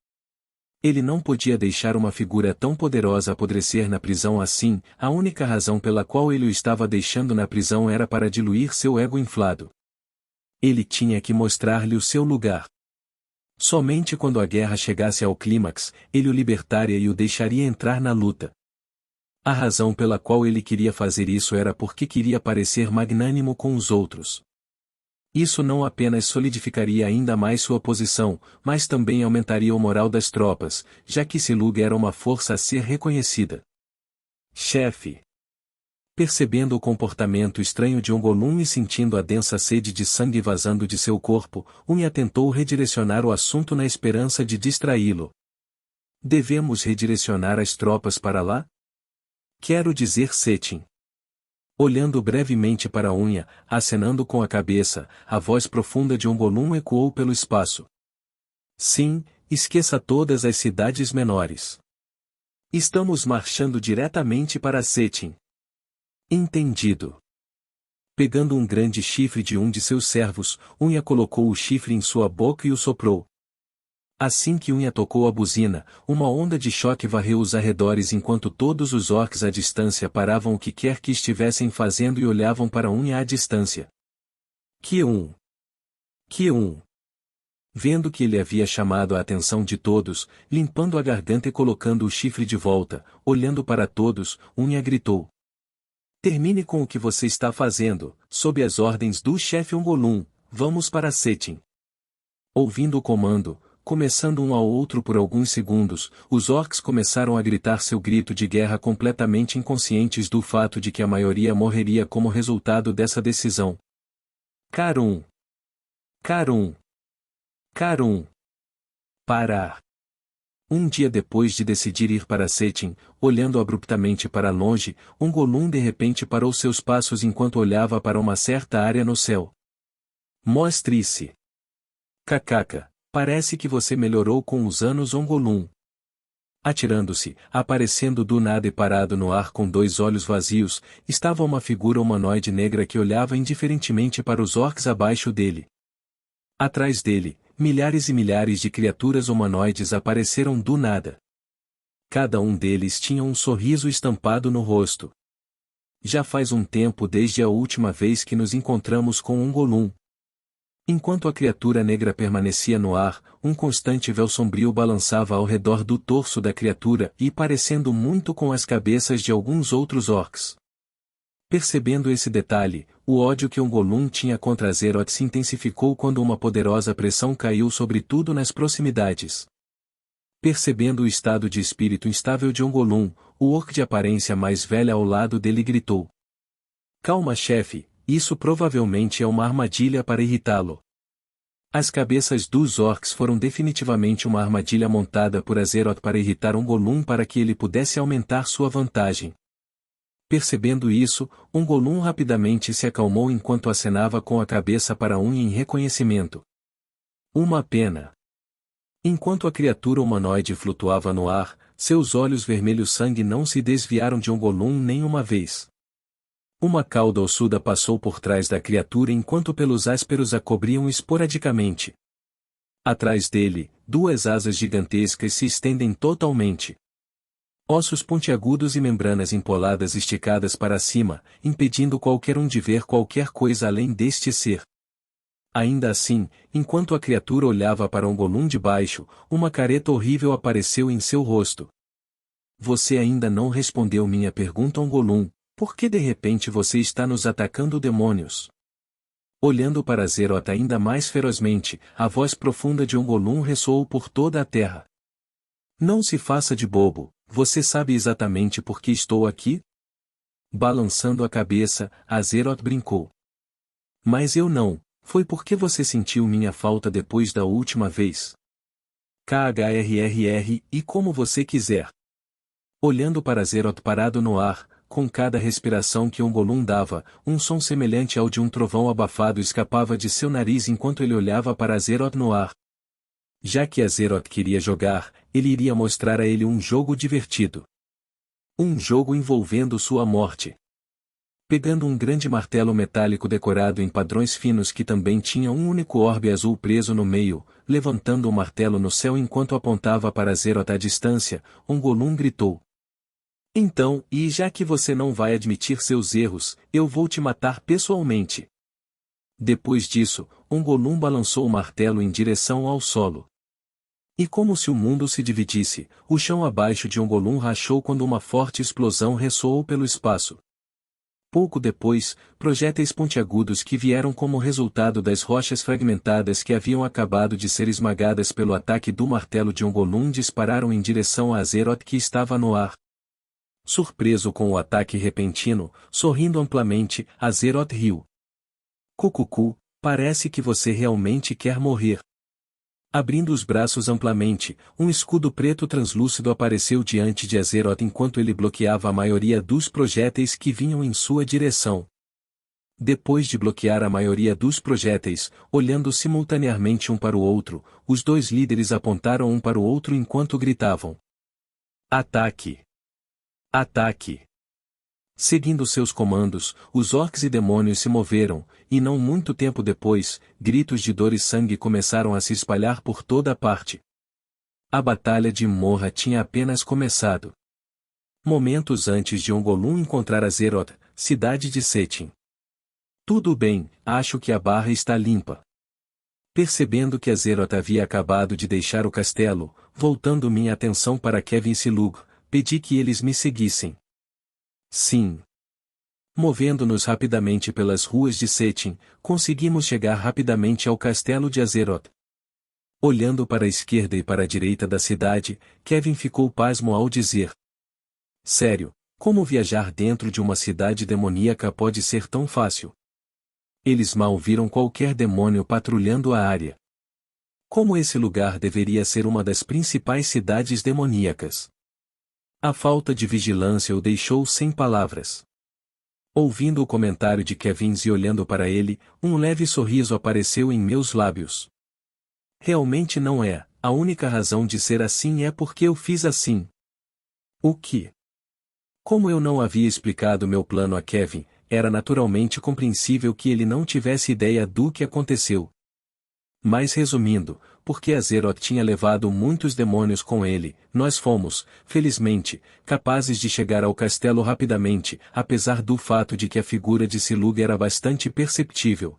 Ele não podia deixar uma figura tão poderosa apodrecer na prisão assim, a única razão pela qual ele o estava deixando na prisão era para diluir seu ego inflado. Ele tinha que mostrar-lhe o seu lugar. Somente quando a guerra chegasse ao clímax, ele o libertaria e o deixaria entrar na luta. A razão pela qual ele queria fazer isso era porque queria parecer magnânimo com os outros. Isso não apenas solidificaria ainda mais sua posição, mas também aumentaria o moral das tropas, já que Silug era uma força a ser reconhecida. Chefe. Percebendo o comportamento estranho de Ongolum e sentindo a densa sede de sangue vazando de seu corpo, Unha tentou redirecionar o assunto na esperança de distraí-lo. Devemos redirecionar as tropas para lá? Quero dizer Setin. Olhando brevemente para Unha, acenando com a cabeça, a voz profunda de Ongolum ecoou pelo espaço. Sim, esqueça todas as cidades menores. Estamos marchando diretamente para Setin. Entendido. Pegando um grande chifre de um de seus servos, Unha colocou o chifre em sua boca e o soprou. Assim que Unha tocou a buzina, uma onda de choque varreu os arredores enquanto todos os orcs à distância paravam o que quer que estivessem fazendo e olhavam para Unha à distância. Que Vendo que ele havia chamado a atenção de todos, limpando a garganta e colocando o chifre de volta, olhando para todos, Unha gritou. Termine com o que você está fazendo, sob as ordens do chefe Ungolum, vamos para Cetin. Ouvindo o comando, começando um ao outro por alguns segundos, os orcs começaram a gritar seu grito de guerra completamente inconscientes do fato de que a maioria morreria como resultado dessa decisão. Carum! Carum! Carum! Parar! Um dia depois de decidir ir para Cetin, olhando abruptamente para longe, Ungolum de repente parou seus passos enquanto olhava para uma certa área no céu. Mostre-se! Cacaca, parece que você melhorou com os anos, Ungolum. Atirando-se, aparecendo do nada e parado no ar com dois olhos vazios, estava uma figura humanoide negra que olhava indiferentemente para os orcs abaixo dele. Atrás dele, milhares e milhares de criaturas humanoides apareceram do nada. Cada um deles tinha um sorriso estampado no rosto. Já faz um tempo desde a última vez que nos encontramos com Ungolum. Enquanto a criatura negra permanecia no ar, um constante véu sombrio balançava ao redor do torso da criatura e parecendo muito com as cabeças de alguns outros orcs. Percebendo esse detalhe, o ódio que Ungolum tinha contra Azeroth se intensificou quando uma poderosa pressão caiu sobre tudo nas proximidades. Percebendo o estado de espírito instável de Ungolum, o orc de aparência mais velha ao lado dele gritou. Calma, chefe, isso provavelmente é uma armadilha para irritá-lo. As cabeças dos orcs foram definitivamente uma armadilha montada por Azeroth para irritar Ungolum para que ele pudesse aumentar sua vantagem. Percebendo isso, Ungolum rapidamente se acalmou enquanto acenava com a cabeça para Unha em reconhecimento. Uma pena. Enquanto a criatura humanoide flutuava no ar, seus olhos vermelhos sangue não se desviaram de Ungolum nem uma vez. Uma cauda ossuda passou por trás da criatura enquanto pelos ásperos a cobriam esporadicamente. Atrás dele, duas asas gigantescas se estendem totalmente. Ossos pontiagudos e membranas empoladas esticadas para cima, impedindo qualquer um de ver qualquer coisa além deste ser. Ainda assim, enquanto a criatura olhava para Ungolum de baixo, uma careta horrível apareceu em seu rosto. Você ainda não respondeu minha pergunta, Ungolum. Por que de repente você está nos atacando, demônios? Olhando para Azeroth ainda mais ferozmente, a voz profunda de Ungolum ressoou por toda a terra. Não se faça de bobo, você sabe exatamente por que estou aqui? Balançando a cabeça, Azeroth brincou. Mas eu não, foi porque você sentiu minha falta depois da última vez. KHRRR, e como você quiser. Olhando para Azeroth parado no ar, com cada respiração que Ungolum dava, um som semelhante ao de um trovão abafado escapava de seu nariz enquanto ele olhava para Azeroth no ar. Já que Azeroth queria jogar, ele iria mostrar a ele um jogo divertido. Um jogo envolvendo sua morte. Pegando um grande martelo metálico decorado em padrões finos que também tinha um único orbe azul preso no meio, levantando o martelo no céu enquanto apontava para Azeroth à distância, Ungolum gritou. Então, e já que você não vai admitir seus erros, eu vou te matar pessoalmente. Depois disso, Ungolum balançou o martelo em direção ao solo. E como se o mundo se dividisse, o chão abaixo de Ungolum rachou quando uma forte explosão ressoou pelo espaço. Pouco depois, projéteis pontiagudos que vieram como resultado das rochas fragmentadas que haviam acabado de ser esmagadas pelo ataque do martelo de Ungolum dispararam em direção a Azeroth que estava no ar. Surpreso com o ataque repentino, sorrindo amplamente, Azeroth riu. Cucucu, parece que você realmente quer morrer. Abrindo os braços amplamente, um escudo preto translúcido apareceu diante de Azeroth enquanto ele bloqueava a maioria dos projéteis que vinham em sua direção. Depois de bloquear a maioria dos projéteis, olhando simultaneamente um para o outro, os dois líderes apontaram um para o outro enquanto gritavam. Ataque! Ataque! Seguindo seus comandos, os orcs e demônios se moveram, e não muito tempo depois, gritos de dor e sangue começaram a se espalhar por toda a parte. A batalha de Morra tinha apenas começado. Momentos antes de Ungolum encontrar Azeroth, cidade de Setin. Tudo bem, acho que a barra está limpa. Percebendo que Azeroth havia acabado de deixar o castelo, voltando minha atenção para Kevin e Silug, pedi que eles me seguissem. Sim. Movendo-nos rapidamente pelas ruas de Setin, conseguimos chegar rapidamente ao castelo de Azeroth. Olhando para a esquerda e para a direita da cidade, Kevin ficou pasmo ao dizer: Sério, como viajar dentro de uma cidade demoníaca pode ser tão fácil? Eles mal viram qualquer demônio patrulhando a área. Como esse lugar deveria ser uma das principais cidades demoníacas? A falta de vigilância o deixou sem palavras. Ouvindo o comentário de Kevin e olhando para ele, um leve sorriso apareceu em meus lábios. Realmente não é, a única razão de ser assim é porque eu fiz assim. O que? Como eu não havia explicado meu plano a Kevin, era naturalmente compreensível que ele não tivesse ideia do que aconteceu. Mas resumindo, porque Azeroth tinha levado muitos demônios com ele, nós fomos, felizmente, capazes de chegar ao castelo rapidamente, apesar do fato de que a figura de Silug era bastante perceptível.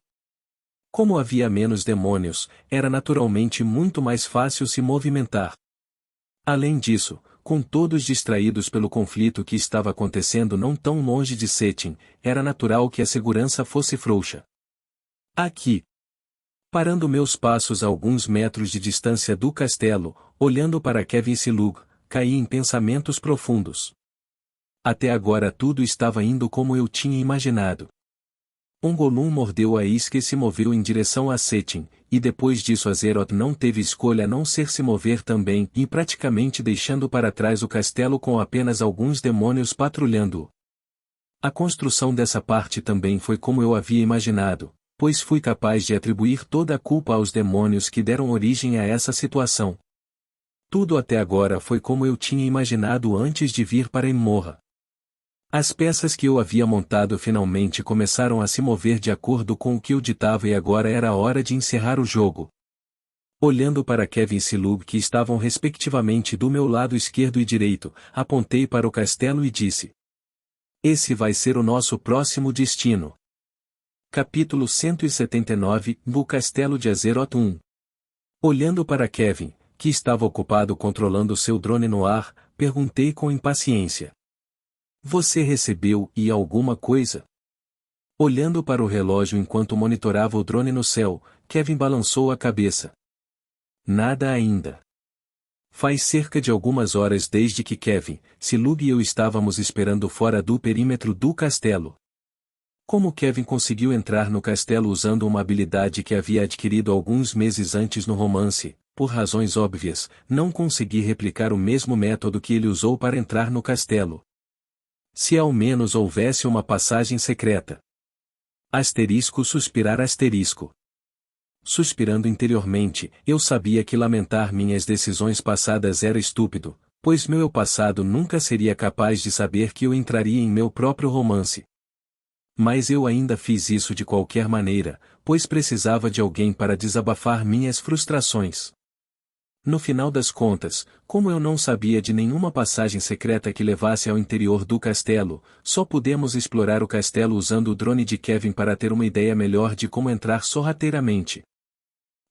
Como havia menos demônios, era naturalmente muito mais fácil se movimentar. Além disso, com todos distraídos pelo conflito que estava acontecendo não tão longe de Setin, era natural que a segurança fosse frouxa. Aqui. Parando meus passos a alguns metros de distância do castelo, olhando para Kevin e Silug, caí em pensamentos profundos. Até agora tudo estava indo como eu tinha imaginado. Ungolum mordeu a isca e se moveu em direção a Setin, e depois disso Azeroth não teve escolha a não ser se mover também e praticamente deixando para trás o castelo com apenas alguns demônios patrulhando-o. A construção dessa parte também foi como eu havia imaginado, pois fui capaz de atribuir toda a culpa aos demônios que deram origem a essa situação. Tudo até agora foi como eu tinha imaginado antes de vir para Imorra. As peças que eu havia montado finalmente começaram a se mover de acordo com o que eu ditava e agora era a hora de encerrar o jogo. Olhando para Kevin e Silug que estavam respectivamente do meu lado esquerdo e direito, apontei para o castelo e disse: Esse vai ser o nosso próximo destino. Capítulo 179, O Castelo de Azeroth 1. Olhando para Kevin, que estava ocupado controlando seu drone no ar, perguntei com impaciência: Você recebeu alguma coisa? Olhando para o relógio enquanto monitorava o drone no céu, Kevin balançou a cabeça. Nada ainda. Faz cerca de algumas horas desde que Kevin, Silug e eu estávamos esperando fora do perímetro do castelo. Como Kevin conseguiu entrar no castelo usando uma habilidade que havia adquirido alguns meses antes no romance, por razões óbvias, não consegui replicar o mesmo método que ele usou para entrar no castelo. Se ao menos houvesse uma passagem secreta. Asterisco suspirar asterisco. Suspirando interiormente, eu sabia que lamentar minhas decisões passadas era estúpido, pois meu eu passado nunca seria capaz de saber que eu entraria em meu próprio romance. Mas eu ainda fiz isso de qualquer maneira, pois precisava de alguém para desabafar minhas frustrações. No final das contas, como eu não sabia de nenhuma passagem secreta que levasse ao interior do castelo, só pudemos explorar o castelo usando o drone de Kevin para ter uma ideia melhor de como entrar sorrateiramente.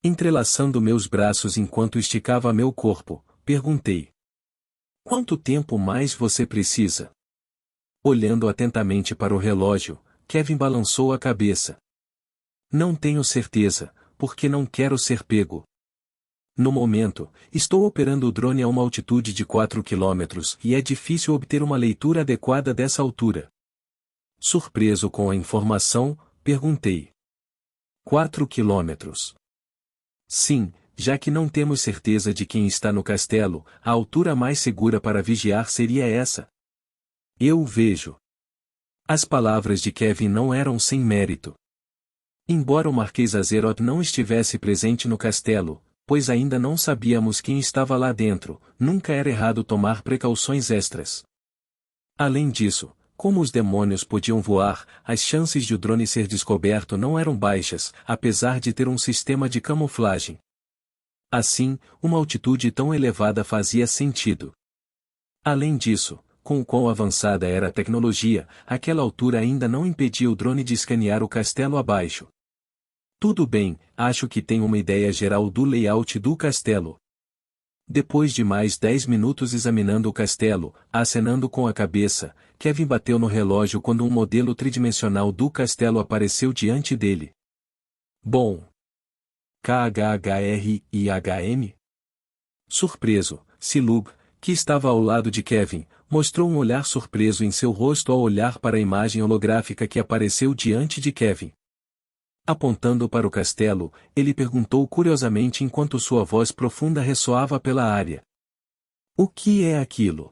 Entrelaçando meus braços enquanto esticava meu corpo, perguntei: Quanto tempo mais você precisa? Olhando atentamente para o relógio, Kevin balançou a cabeça. Não tenho certeza, porque não quero ser pego. No momento, estou operando o drone a uma altitude de 4 km e é difícil obter uma leitura adequada dessa altura. Surpreso com a informação, perguntei: 4 km. Sim, já que não temos certeza de quem está no castelo, a altura mais segura para vigiar seria essa. Eu o vejo. As palavras de Kevin não eram sem mérito. Embora o Marquês Azeroth não estivesse presente no castelo, pois ainda não sabíamos quem estava lá dentro, nunca era errado tomar precauções extras. Além disso, como os demônios podiam voar, as chances de o drone ser descoberto não eram baixas, apesar de ter um sistema de camuflagem. Assim, uma altitude tão elevada fazia sentido. Além disso, com o quão avançada era a tecnologia, aquela altura ainda não impedia o drone de escanear o castelo abaixo. Tudo bem, acho que tenho uma ideia geral do layout do castelo. Depois de mais 10 minutos examinando o castelo, acenando com a cabeça, Kevin bateu no relógio quando um modelo tridimensional do castelo apareceu diante dele. Bom. KHHRIHM? Surpreso, Silub, que estava ao lado de Kevin, mostrou um olhar surpreso em seu rosto ao olhar para a imagem holográfica que apareceu diante de Kevin. Apontando para o castelo, ele perguntou curiosamente enquanto sua voz profunda ressoava pela área. O que é aquilo?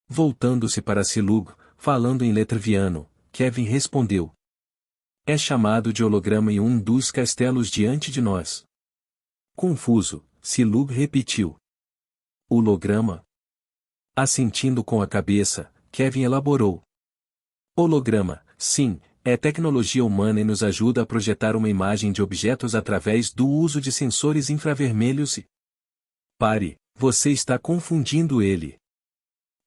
Voltando-se para Silub, falando em letreviano, Kevin respondeu. É chamado de holograma em um dos castelos diante de nós. Confuso, Silub repetiu. Holograma? Assentindo com a cabeça, Kevin elaborou. Holograma, sim, é tecnologia humana e nos ajuda a projetar uma imagem de objetos através do uso de sensores infravermelhos e... Pare, você está confundindo ele.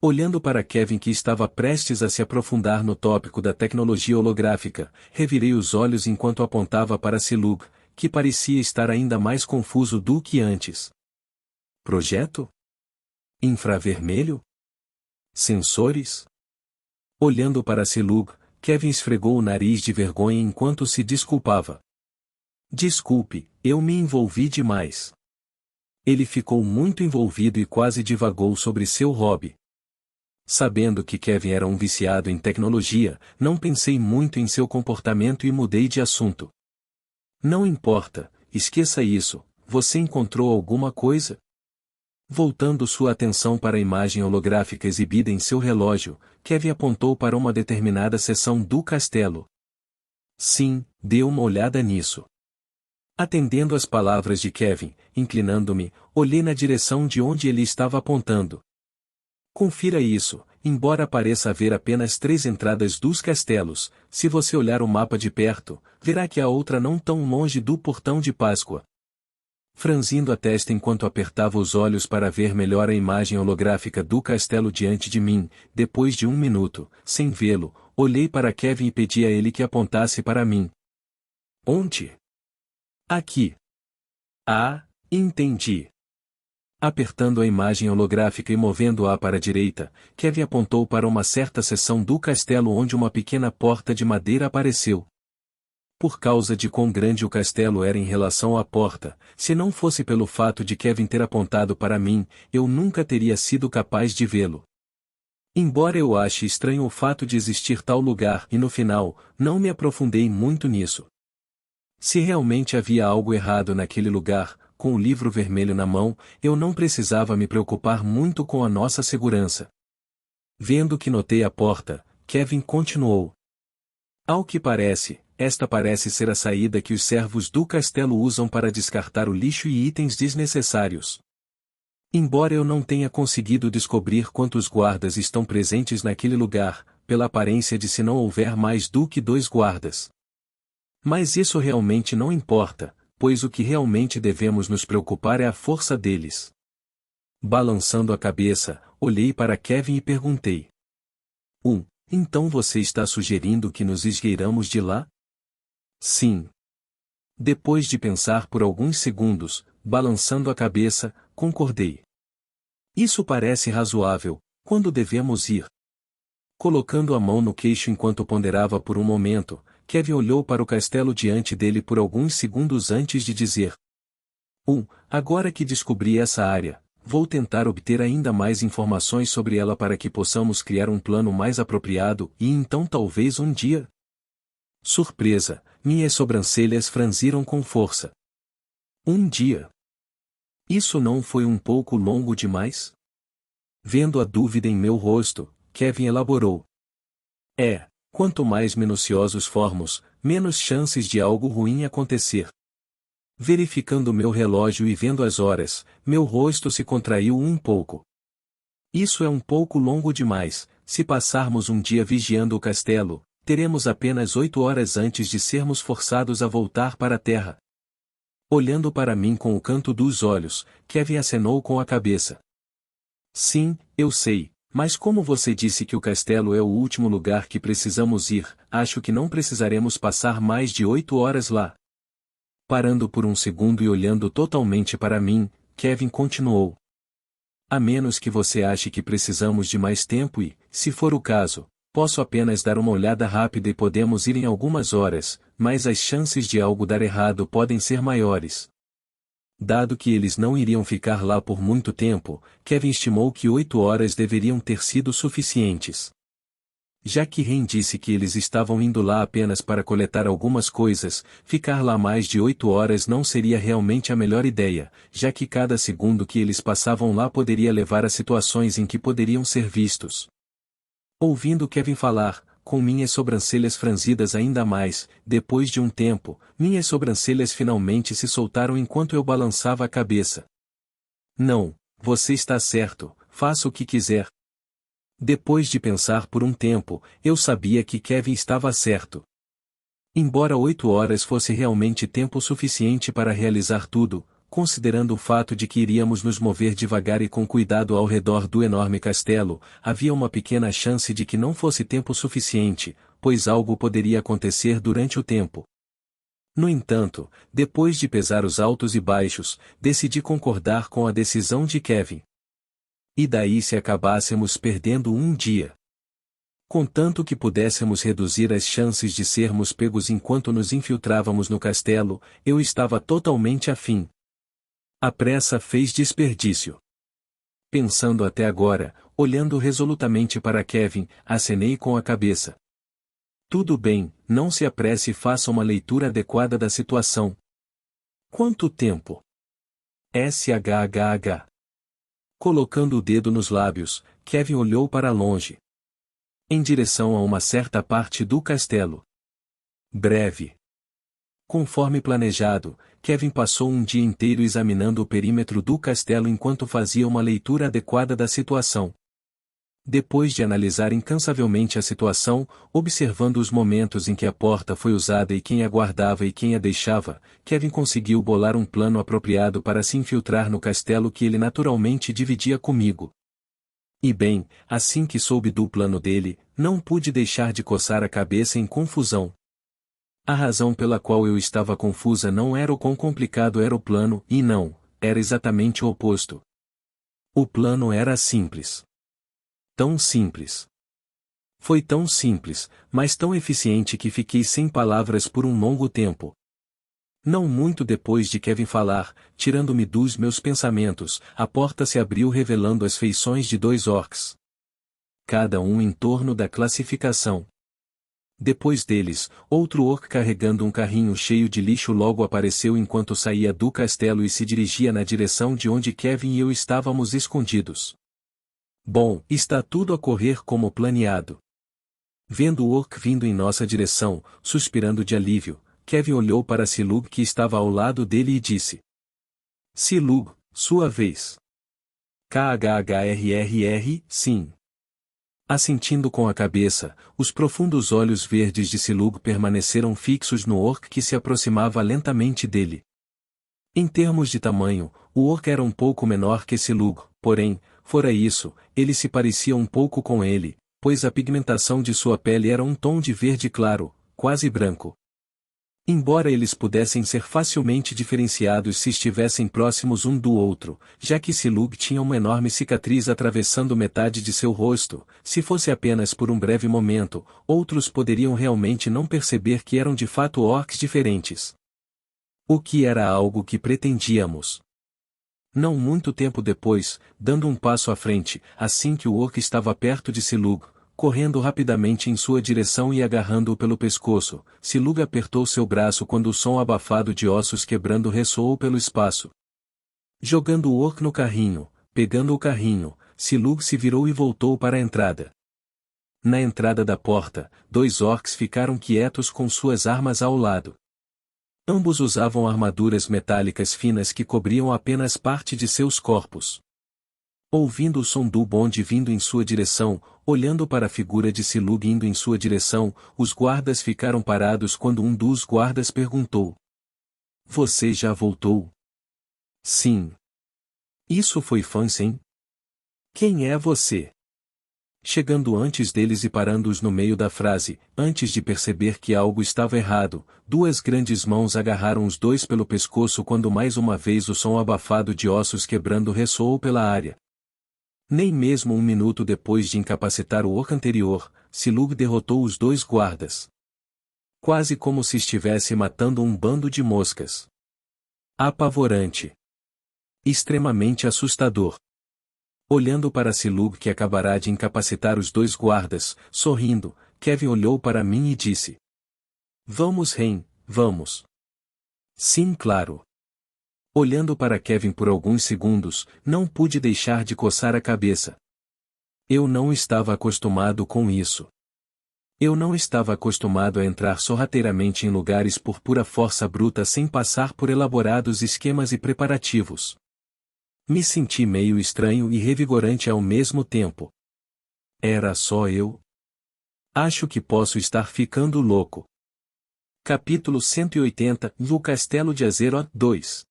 Olhando para Kevin que estava prestes a se aprofundar no tópico da tecnologia holográfica, revirei os olhos enquanto apontava para Silub, que parecia estar ainda mais confuso do que antes. Projeto? Infravermelho? Sensores? Olhando para Silub, Kevin esfregou o nariz de vergonha enquanto se desculpava. Desculpe, eu me envolvi demais. Ele ficou muito envolvido e quase divagou sobre seu hobby. Sabendo que Kevin era um viciado em tecnologia, não pensei muito em seu comportamento e mudei de assunto. Não importa, esqueça isso, você encontrou alguma coisa? Voltando sua atenção para a imagem holográfica exibida em seu relógio, Kevin apontou para uma determinada seção do castelo. Sim, dê uma olhada nisso. Atendendo às palavras de Kevin, inclinando-me, olhei na direção de onde ele estava apontando. Confira isso, embora pareça haver apenas 3 entradas dos castelos, se você olhar o mapa de perto, verá que há outra não tão longe do portão de Páscoa. Franzindo a testa enquanto apertava os olhos para ver melhor a imagem holográfica do castelo diante de mim, depois de 1 minuto, sem vê-lo, olhei para Kevin e pedi a ele que apontasse para mim. Onde? Aqui. Ah, entendi. Apertando a imagem holográfica e movendo-a para a direita, Kevin apontou para uma certa seção do castelo onde uma pequena porta de madeira apareceu. Por causa de quão grande o castelo era em relação à porta, se não fosse pelo fato de Kevin ter apontado para mim, eu nunca teria sido capaz de vê-lo. Embora eu ache estranho o fato de existir tal lugar e no final, não me aprofundei muito nisso. Se realmente havia algo errado naquele lugar, com o livro vermelho na mão, eu não precisava me preocupar muito com a nossa segurança. Vendo que notei a porta, Kevin continuou. Ao que parece, esta parece ser a saída que os servos do castelo usam para descartar o lixo e itens desnecessários. Embora eu não tenha conseguido descobrir quantos guardas estão presentes naquele lugar, pela aparência de se não houver mais do que 2 guardas. Mas isso realmente não importa, pois o que realmente devemos nos preocupar é a força deles. Balançando a cabeça, olhei para Kevin e perguntei. Então você está sugerindo que nos esgueiramos de lá? Sim. Depois de pensar por alguns segundos, balançando a cabeça, concordei. Isso parece razoável. Quando devemos ir? Colocando a mão no queixo enquanto ponderava por um momento, Kevin olhou para o castelo diante dele por alguns segundos antes de dizer. Agora que descobri essa área, vou tentar obter ainda mais informações sobre ela para que possamos criar um plano mais apropriado e então talvez um dia. Surpresa, minhas sobrancelhas franziram com força. Um dia. Isso não foi um pouco longo demais? Vendo a dúvida em meu rosto, Kevin elaborou. Quanto mais minuciosos formos, menos chances de algo ruim acontecer. Verificando meu relógio e vendo as horas, meu rosto se contraiu um pouco. Isso é um pouco longo demais, se passarmos um dia vigiando o castelo, teremos apenas 8 horas antes de sermos forçados a voltar para a terra. Olhando para mim com o canto dos olhos, Kevin acenou com a cabeça. Sim, eu sei, mas como você disse que o castelo é o último lugar que precisamos ir, acho que não precisaremos passar mais de 8 horas lá. Parando por um segundo e olhando totalmente para mim, Kevin continuou. A menos que você ache que precisamos de mais tempo e, se for o caso, posso apenas dar uma olhada rápida e podemos ir em algumas horas, mas as chances de algo dar errado podem ser maiores. Dado que eles não iriam ficar lá por muito tempo, Kevin estimou que 8 horas deveriam ter sido suficientes. Já que Ren disse que eles estavam indo lá apenas para coletar algumas coisas, ficar lá mais de 8 horas não seria realmente a melhor ideia, já que cada segundo que eles passavam lá poderia levar a situações em que poderiam ser vistos. Ouvindo Kevin falar, com minhas sobrancelhas franzidas ainda mais, depois de um tempo, minhas sobrancelhas finalmente se soltaram enquanto eu balançava a cabeça. Não, você está certo, faça o que quiser. Depois de pensar por um tempo, eu sabia que Kevin estava certo. Embora 8 horas fosse realmente tempo suficiente para realizar tudo, considerando o fato de que iríamos nos mover devagar e com cuidado ao redor do enorme castelo, havia uma pequena chance de que não fosse tempo suficiente, pois algo poderia acontecer durante o tempo. No entanto, depois de pesar os altos e baixos, decidi concordar com a decisão de Kevin. E daí se acabássemos perdendo um dia? Contanto que pudéssemos reduzir as chances de sermos pegos enquanto nos infiltrávamos no castelo, eu estava totalmente afim. A pressa fez desperdício. Pensando até agora, olhando resolutamente para Kevin, acenei com a cabeça. Tudo bem, não se apresse e faça uma leitura adequada da situação. Quanto tempo? SHHH. Colocando o dedo nos lábios, Kevin olhou para longe. Em direção a uma certa parte do castelo. Breve. Conforme planejado, Kevin passou um dia inteiro examinando o perímetro do castelo enquanto fazia uma leitura adequada da situação. Depois de analisar incansavelmente a situação, observando os momentos em que a porta foi usada e quem a guardava e quem a deixava, Kevin conseguiu bolar um plano apropriado para se infiltrar no castelo que ele naturalmente dividia comigo. E bem, assim que soube do plano dele, não pude deixar de coçar a cabeça em confusão. A razão pela qual eu estava confusa não era o quão complicado era o plano, e não, era exatamente o oposto. O plano era simples. Tão simples. Foi tão simples, mas tão eficiente que fiquei sem palavras por um longo tempo. Não muito depois de Kevin falar, tirando-me dos meus pensamentos, a porta se abriu revelando as feições de 2 orcs. Cada um em torno da classificação. Depois deles, outro orc carregando um carrinho cheio de lixo logo apareceu enquanto saía do castelo e se dirigia na direção de onde Kevin e eu estávamos escondidos. Bom, está tudo a correr como planeado. Vendo o orc vindo em nossa direção, suspirando de alívio, Kevin olhou para Silug que estava ao lado dele e disse. Silug, sua vez. KHHRRR, sim. Assentindo com a cabeça, os profundos olhos verdes de Silug permaneceram fixos no orc que se aproximava lentamente dele. Em termos de tamanho, o orc era um pouco menor que Silug, porém, fora isso, ele se parecia um pouco com ele, pois a pigmentação de sua pele era um tom de verde claro, quase branco. Embora eles pudessem ser facilmente diferenciados se estivessem próximos um do outro, já que Silug tinha uma enorme cicatriz atravessando metade de seu rosto, se fosse apenas por um breve momento, outros poderiam realmente não perceber que eram de fato orcs diferentes. O que era algo que pretendíamos. Não muito tempo depois, dando um passo à frente, assim que o orc estava perto de Silug, correndo rapidamente em sua direção e agarrando-o pelo pescoço, Silug apertou seu braço quando o som abafado de ossos quebrando ressoou pelo espaço. Jogando o orc no carrinho, pegando o carrinho, Silug se virou e voltou para a entrada. Na entrada da porta, 2 orcs ficaram quietos com suas armas ao lado. Ambos usavam armaduras metálicas finas que cobriam apenas parte de seus corpos. Ouvindo o som do bonde vindo em sua direção, olhando para a figura de Silug indo em sua direção, os guardas ficaram parados quando um dos guardas perguntou: "Você já voltou?" "Sim." "Isso foi Fansen?" "Quem é você?" Chegando antes deles e parando-os no meio da frase, antes de perceber que algo estava errado, duas grandes mãos agarraram os dois pelo pescoço quando mais uma vez o som abafado de ossos quebrando ressoou pela área. Nem mesmo um minuto depois de incapacitar o orc anterior, Silug derrotou os dois guardas. Quase como se estivesse matando um bando de moscas. Apavorante. Extremamente assustador. Olhando para Silug que acabará de incapacitar os dois guardas, sorrindo, Kevin olhou para mim e disse: "Vamos, Ren, vamos." "Sim, claro." Olhando para Kevin por alguns segundos, não pude deixar de coçar a cabeça. Eu não estava acostumado com isso. Eu não estava acostumado a entrar sorrateiramente em lugares por pura força bruta sem passar por elaborados esquemas e preparativos. Me senti meio estranho e revigorante ao mesmo tempo. Era só eu? Acho que posso estar ficando louco. Capítulo 180 O Castelo de Azeroth 2.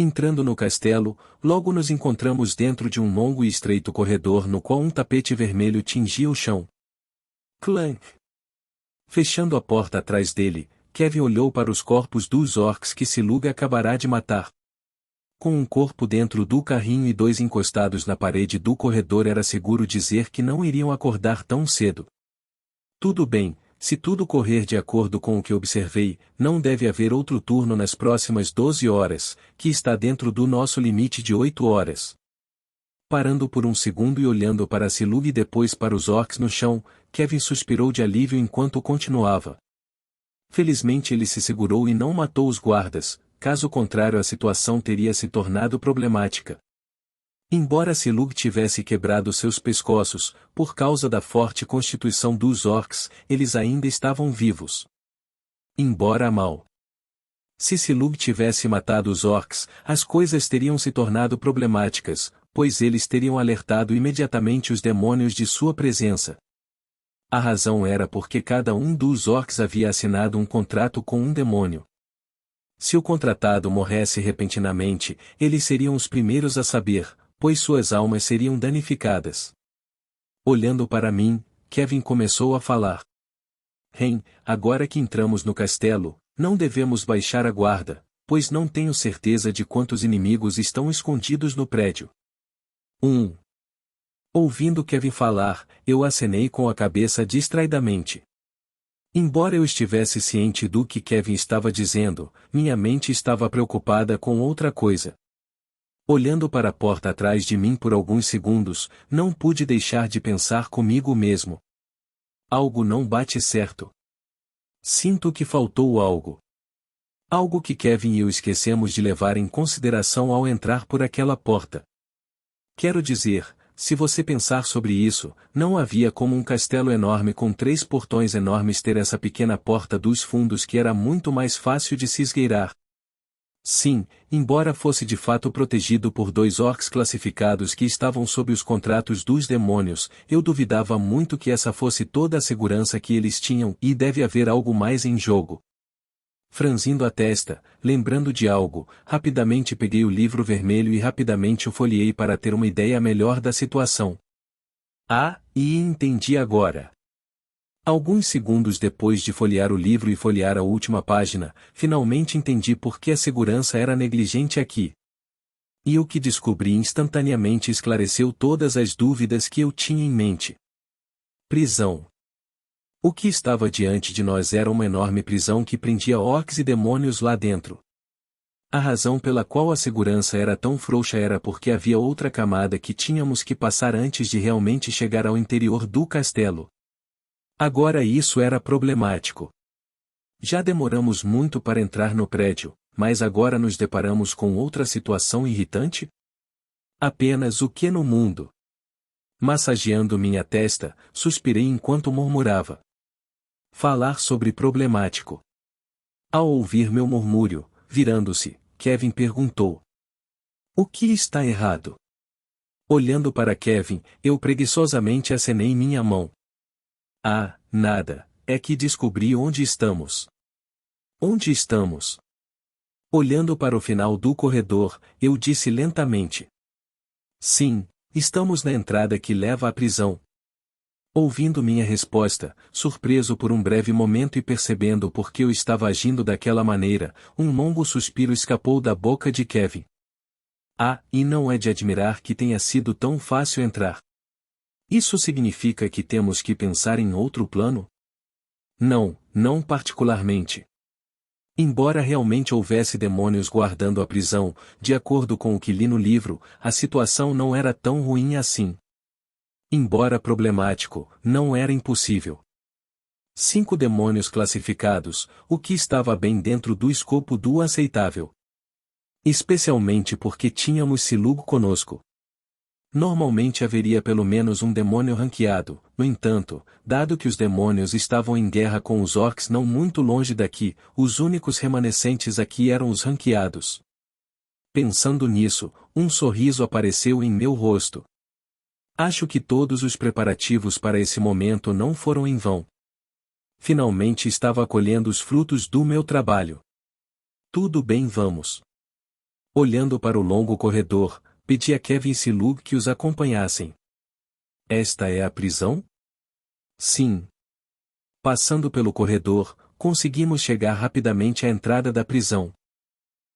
Entrando no castelo, logo nos encontramos dentro de um longo e estreito corredor no qual um tapete vermelho tingia o chão. Clank! Fechando a porta atrás dele, Kevin olhou para os corpos dos orcs que Silug acabará de matar. Com um corpo dentro do carrinho e dois encostados na parede do corredor era seguro dizer que não iriam acordar tão cedo. Tudo bem, se tudo correr de acordo com o que observei, não deve haver outro turno nas próximas 12 horas, que está dentro do nosso limite de 8 horas. Parando por um segundo e olhando para Silug e depois para os orcs no chão, Kevin suspirou de alívio enquanto continuava. Felizmente ele se segurou e não matou os guardas, caso contrário a situação teria se tornado problemática. Embora Silug tivesse quebrado seus pescoços, por causa da forte constituição dos orcs, eles ainda estavam vivos. Embora mal. Se Silug tivesse matado os orcs, as coisas teriam se tornado problemáticas, pois eles teriam alertado imediatamente os demônios de sua presença. A razão era porque cada um dos orcs havia assinado um contrato com um demônio. Se o contratado morresse repentinamente, eles seriam os primeiros a saber, pois suas almas seriam danificadas. Olhando para mim, Kevin começou a falar. Ren, agora que entramos no castelo, não devemos baixar a guarda, pois não tenho certeza de quantos inimigos estão escondidos no prédio. Ouvindo Kevin falar, eu acenei com a cabeça distraidamente. Embora eu estivesse ciente do que Kevin estava dizendo, minha mente estava preocupada com outra coisa. Olhando para a porta atrás de mim por alguns segundos, não pude deixar de pensar comigo mesmo. Algo não bate certo. Sinto que faltou algo. Algo que Kevin e eu esquecemos de levar em consideração ao entrar por aquela porta. Quero dizer, se você pensar sobre isso, não havia como um castelo enorme com 3 portões enormes ter essa pequena porta dos fundos que era muito mais fácil de se esgueirar. Sim, embora fosse de fato protegido por 2 orcs classificados que estavam sob os contratos dos demônios, eu duvidava muito que essa fosse toda a segurança que eles tinham e deve haver algo mais em jogo. Franzindo a testa, lembrando de algo, rapidamente peguei o livro vermelho e rapidamente o folheei para ter uma ideia melhor da situação. E entendi agora. Alguns segundos depois de folhear o livro e folhear a última página, finalmente entendi por que a segurança era negligente aqui. E o que descobri instantaneamente esclareceu todas as dúvidas que eu tinha em mente. Prisão. O que estava diante de nós era uma enorme prisão que prendia orcs e demônios lá dentro. A razão pela qual a segurança era tão frouxa era porque havia outra camada que tínhamos que passar antes de realmente chegar ao interior do castelo. Agora isso era problemático. Já demoramos muito para entrar no prédio, mas agora nos deparamos com outra situação irritante? Apenas o que no mundo? Massageando minha testa, suspirei enquanto murmurava. Falar sobre problemático. Ao ouvir meu murmúrio, virando-se, Kevin perguntou. O que está errado? Olhando para Kevin, eu preguiçosamente acenei minha mão. Ah, nada, é que descobri onde estamos. Onde estamos? Olhando para o final do corredor, eu disse lentamente. Sim, estamos na entrada que leva à prisão. Ouvindo minha resposta, surpreso por um breve momento e percebendo por que eu estava agindo daquela maneira, um longo suspiro escapou da boca de Kevin. Ah, e não é de admirar que tenha sido tão fácil entrar. Isso significa que temos que pensar em outro plano? Não, não particularmente. Embora realmente houvesse demônios guardando a prisão, de acordo com o que li no livro, a situação não era tão ruim assim. Embora problemático, não era impossível. 5 demônios classificados, o que estava bem dentro do escopo do aceitável. Especialmente porque tínhamos Silugo conosco. Normalmente haveria pelo menos um demônio ranqueado, no entanto, dado que os demônios estavam em guerra com os orcs não muito longe daqui, os únicos remanescentes aqui eram os ranqueados. Pensando nisso, um sorriso apareceu em meu rosto. Acho que todos os preparativos para esse momento não foram em vão. Finalmente estava colhendo os frutos do meu trabalho. Tudo bem, vamos. Olhando para o longo corredor, pedi a Kevin e Silug que os acompanhassem. Esta é a prisão? Sim. Passando pelo corredor, conseguimos chegar rapidamente à entrada da prisão.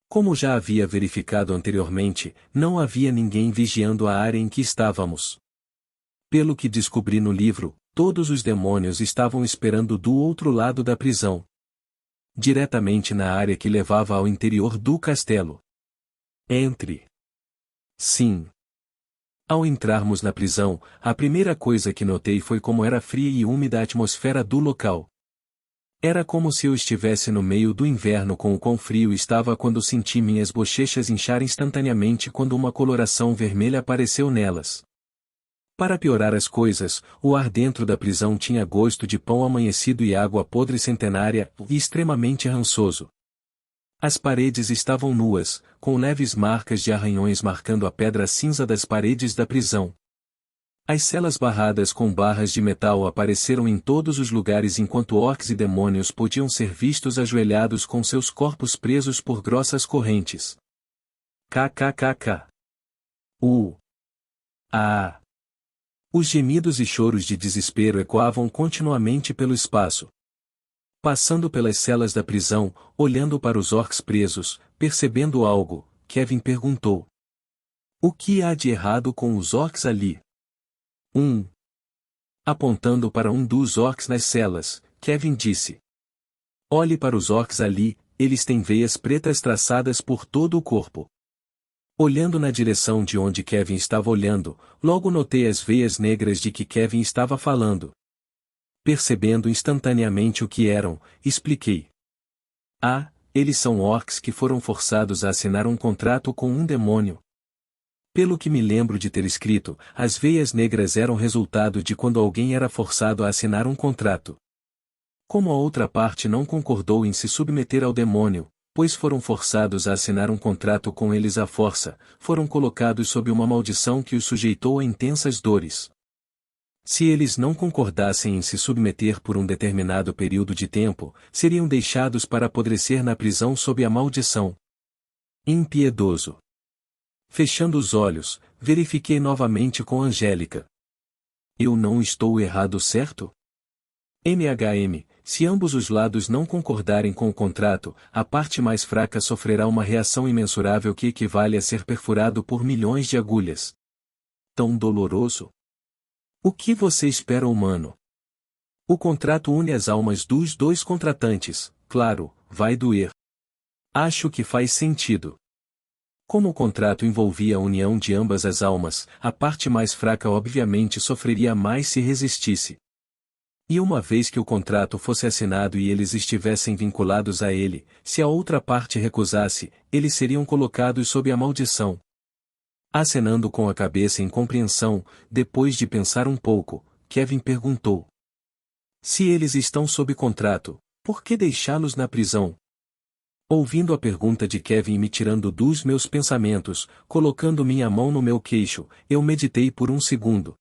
Como já havia verificado anteriormente, não havia ninguém vigiando a área em que estávamos. Pelo que descobri no livro, todos os demônios estavam esperando do outro lado da prisão. Diretamente na área que levava ao interior do castelo. Entre. Sim. Ao entrarmos na prisão, a primeira coisa que notei foi como era fria e úmida a atmosfera do local. Era como se eu estivesse no meio do inverno com o quão frio estava quando senti minhas bochechas inchar instantaneamente quando uma coloração vermelha apareceu nelas. Para piorar as coisas, o ar dentro da prisão tinha gosto de pão amanhecido e água podre centenária, e extremamente rançoso. As paredes estavam nuas, com leves marcas de arranhões marcando a pedra cinza das paredes da prisão. As celas barradas com barras de metal apareceram em todos os lugares enquanto orcs e demônios podiam ser vistos ajoelhados com seus corpos presos por grossas correntes. KKKK. Ah. Os gemidos e choros de desespero ecoavam continuamente pelo espaço. Passando pelas celas da prisão, olhando para os orcs presos, percebendo algo, Kevin perguntou. O que há de errado com os orcs ali? Apontando para um dos orcs nas celas, Kevin disse. Olhe para os orcs ali, eles têm veias pretas traçadas por todo o corpo. Olhando na direção de onde Kevin estava olhando, logo notei as veias negras de que Kevin estava falando. Percebendo instantaneamente o que eram, expliquei. Ah, eles são orcs que foram forçados a assinar um contrato com um demônio. Pelo que me lembro de ter escrito, as veias negras eram resultado de quando alguém era forçado a assinar um contrato. Como a outra parte não concordou em se submeter ao demônio, pois foram forçados a assinar um contrato com eles à força, foram colocados sob uma maldição que os sujeitou a intensas dores. Se eles não concordassem em se submeter por um determinado período de tempo, seriam deixados para apodrecer na prisão sob a maldição. Impiedoso. Fechando os olhos, verifiquei novamente com Angélica. Eu não estou errado, certo? Se ambos os lados não concordarem com o contrato, a parte mais fraca sofrerá uma reação imensurável que equivale a ser perfurado por milhões de agulhas. Tão doloroso? O que você espera, humano? O contrato une as almas dos dois contratantes, claro, vai doer. Acho que faz sentido. Como o contrato envolvia a união de ambas as almas, a parte mais fraca obviamente sofreria mais se resistisse. E uma vez que o contrato fosse assinado e eles estivessem vinculados a ele, se a outra parte recusasse, eles seriam colocados sob a maldição. Acenando com a cabeça em compreensão, depois de pensar um pouco, Kevin perguntou. Se eles estão sob contrato, por que deixá-los na prisão? Ouvindo a pergunta de Kevin e me tirando dos meus pensamentos, colocando minha mão no meu queixo, eu meditei por um segundo.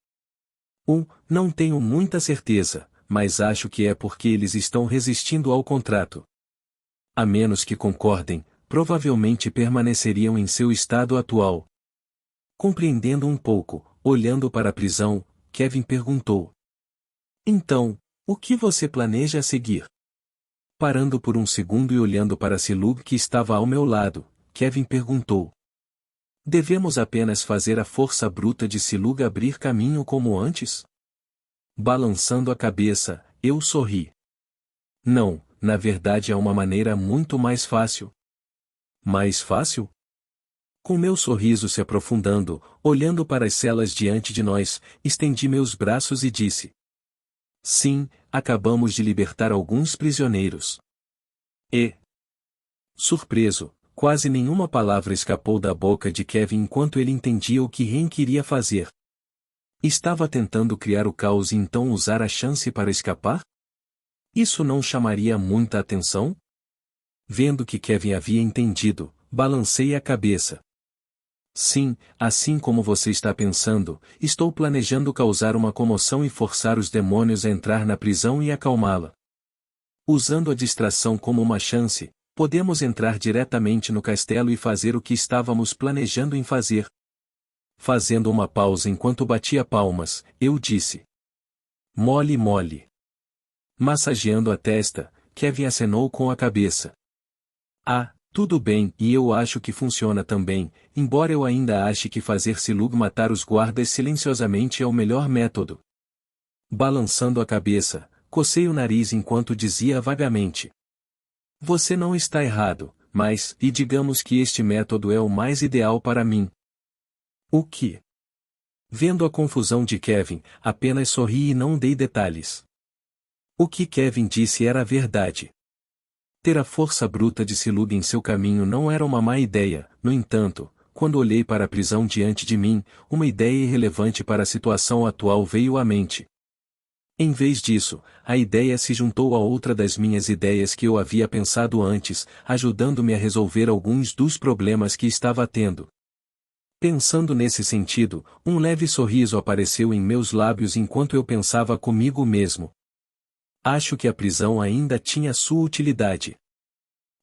Não tenho muita certeza, mas acho que é porque eles estão resistindo ao contrato. A menos que concordem, provavelmente permaneceriam em seu estado atual. Compreendendo um pouco, olhando para a prisão, Kevin perguntou: Então, o que você planeja a seguir? Parando por um segundo e olhando para Silug que estava ao meu lado, Kevin perguntou: Devemos apenas fazer a força bruta de Silug abrir caminho como antes? Balançando a cabeça, eu sorri. Não, na verdade há uma maneira muito mais fácil. Mais fácil? Com meu sorriso se aprofundando, olhando para as celas diante de nós, estendi meus braços e disse: Sim, acabamos de libertar alguns prisioneiros. Surpreso, quase nenhuma palavra escapou da boca de Kevin enquanto ele entendia o que Ren queria fazer. Estava tentando criar o caos e então usar a chance para escapar? Isso não chamaria muita atenção? Vendo que Kevin havia entendido, balancei a cabeça. Sim, assim como você está pensando, estou planejando causar uma comoção e forçar os demônios a entrar na prisão e acalmá-la. Usando a distração como uma chance, podemos entrar diretamente no castelo e fazer o que estávamos planejando em fazer. Fazendo uma pausa enquanto batia palmas, eu disse: Mole, mole. Massageando a testa, Kevin acenou com a cabeça. Tudo bem, e eu acho que funciona também, embora eu ainda ache que fazer Silug matar os guardas silenciosamente é o melhor método. Balançando a cabeça, cocei o nariz enquanto dizia vagamente: Você não está errado, mas, e digamos que este método é o mais ideal para mim. O que? Vendo a confusão de Kevin, apenas sorri e não dei detalhes. O que Kevin disse era a verdade. Ter a força bruta de Silug em seu caminho não era uma má ideia, no entanto, quando olhei para a prisão diante de mim, uma ideia irrelevante para a situação atual veio à mente. Em vez disso, a ideia se juntou a outra das minhas ideias que eu havia pensado antes, ajudando-me a resolver alguns dos problemas que estava tendo. Pensando nesse sentido, um leve sorriso apareceu em meus lábios enquanto eu pensava comigo mesmo. Acho que a prisão ainda tinha sua utilidade.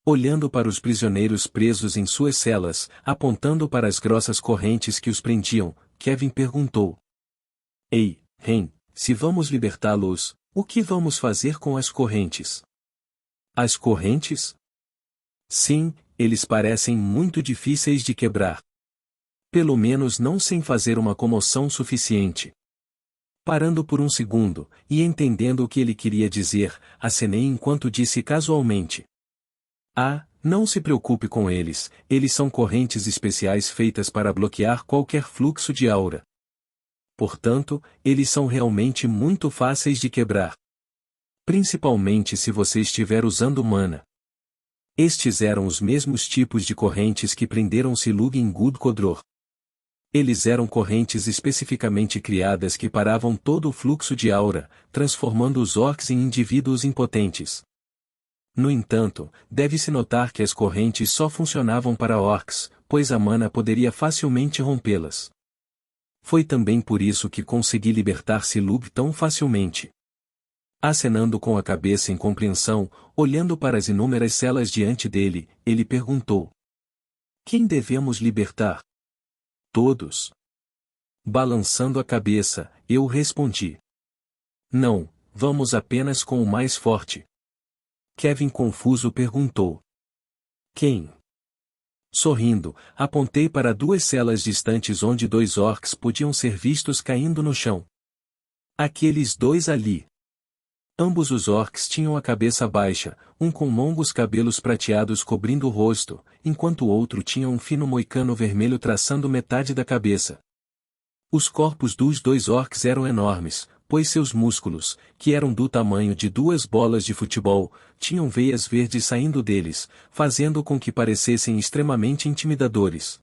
Olhando para os prisioneiros presos em suas celas, apontando para as grossas correntes que os prendiam, Kevin perguntou: Ei, Ren, se vamos libertá-los, o que vamos fazer com as correntes? As correntes? Sim, eles parecem muito difíceis de quebrar. Pelo menos não sem fazer uma comoção suficiente. Parando por um segundo, e entendendo o que ele queria dizer, acenei enquanto disse casualmente: Não se preocupe com eles, eles são correntes especiais feitas para bloquear qualquer fluxo de aura. Portanto, eles são realmente muito fáceis de quebrar. Principalmente se você estiver usando mana. Estes eram os mesmos tipos de correntes que prenderam Silug em Gudkodror. Eles eram correntes especificamente criadas que paravam todo o fluxo de aura, transformando os orcs em indivíduos impotentes. No entanto, deve-se notar que as correntes só funcionavam para orcs, pois a mana poderia facilmente rompê-las. Foi também por isso que consegui libertar Silug tão facilmente. Acenando com a cabeça em compreensão, olhando para as inúmeras celas diante dele, ele perguntou: Quem devemos libertar? Todos. Balançando a cabeça, eu respondi: Não, vamos apenas com o mais forte. Kevin confuso perguntou: Quem? Sorrindo, apontei para duas celas distantes onde 2 orcs podiam ser vistos caindo no chão. Aqueles 2 ali. Ambos os orcs tinham a cabeça baixa, um com longos cabelos prateados cobrindo o rosto, enquanto o outro tinha um fino moicano vermelho traçando metade da cabeça. Os corpos dos 2 orcs eram enormes, pois seus músculos, que eram do tamanho de 2 bolas de futebol, tinham veias verdes saindo deles, fazendo com que parecessem extremamente intimidadores.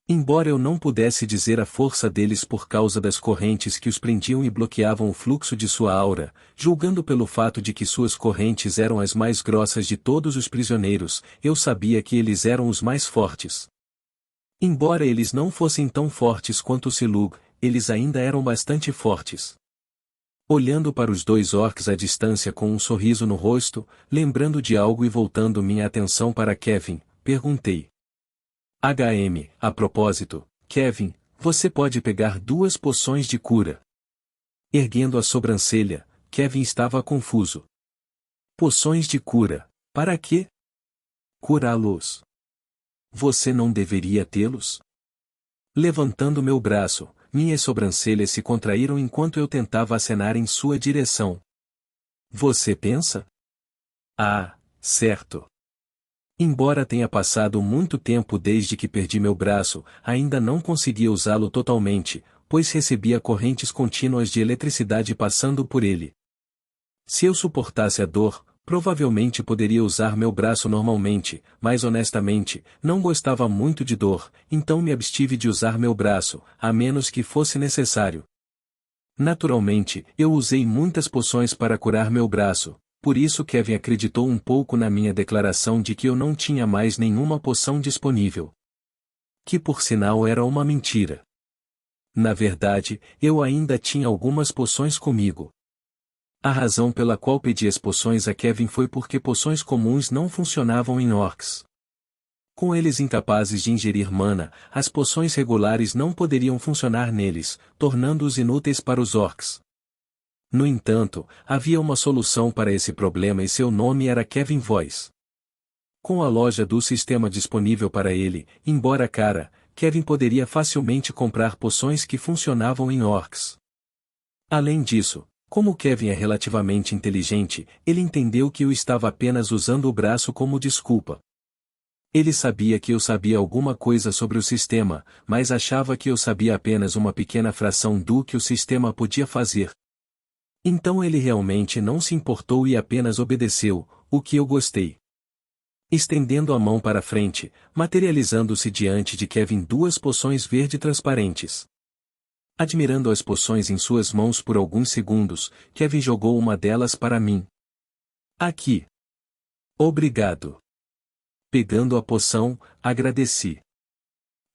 Embora eu não pudesse dizer a força deles por causa das correntes que os prendiam e bloqueavam o fluxo de sua aura, julgando pelo fato de que suas correntes eram as mais grossas de todos os prisioneiros, eu sabia que eles eram os mais fortes. Embora eles não fossem tão fortes quanto o Silug, eles ainda eram bastante fortes. Olhando para os dois orcs à distância com um sorriso no rosto, lembrando de algo e voltando minha atenção para Kevin, perguntei. A propósito, Kevin, você pode pegar 2 poções de cura. Erguendo a sobrancelha, Kevin estava confuso. Poções de cura, para quê? Curá-los. Você não deveria tê-los? Levantando meu braço, minhas sobrancelhas se contraíram enquanto eu tentava acenar em sua direção. Você pensa? Ah, certo. Embora tenha passado muito tempo desde que perdi meu braço, ainda não conseguia usá-lo totalmente, pois recebia correntes contínuas de eletricidade passando por ele. Se eu suportasse a dor, provavelmente poderia usar meu braço normalmente, mas honestamente, não gostava muito de dor, então me abstive de usar meu braço, a menos que fosse necessário. Naturalmente, eu usei muitas poções para curar meu braço. Por isso Kevin acreditou um pouco na minha declaração de que eu não tinha mais nenhuma poção disponível. Que por sinal era uma mentira. Na verdade, eu ainda tinha algumas poções comigo. A razão pela qual pedi as poções a Kevin foi porque poções comuns não funcionavam em orcs. Com eles incapazes de ingerir mana, as poções regulares não poderiam funcionar neles, tornando-os inúteis para os orcs. No entanto, havia uma solução para esse problema e seu nome era Kevin Voice. Com a loja do sistema disponível para ele, embora cara, Kevin poderia facilmente comprar poções que funcionavam em orcs. Além disso, como Kevin é relativamente inteligente, ele entendeu que eu estava apenas usando o braço como desculpa. Ele sabia que eu sabia alguma coisa sobre o sistema, mas achava que eu sabia apenas uma pequena fração do que o sistema podia fazer. Então ele realmente não se importou e apenas obedeceu, o que eu gostei. Estendendo a mão para frente, materializando-se diante de Kevin 2 poções verde transparentes. Admirando as poções em suas mãos por alguns segundos, Kevin jogou uma delas para mim. Aqui. Obrigado. Pegando a poção, agradeci.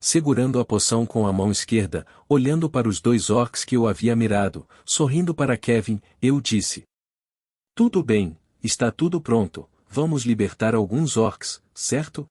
Segurando a poção com a mão esquerda, olhando para os 2 orcs que eu havia mirado, sorrindo para Kevin, eu disse. Tudo bem, está tudo pronto, vamos libertar alguns orcs, certo?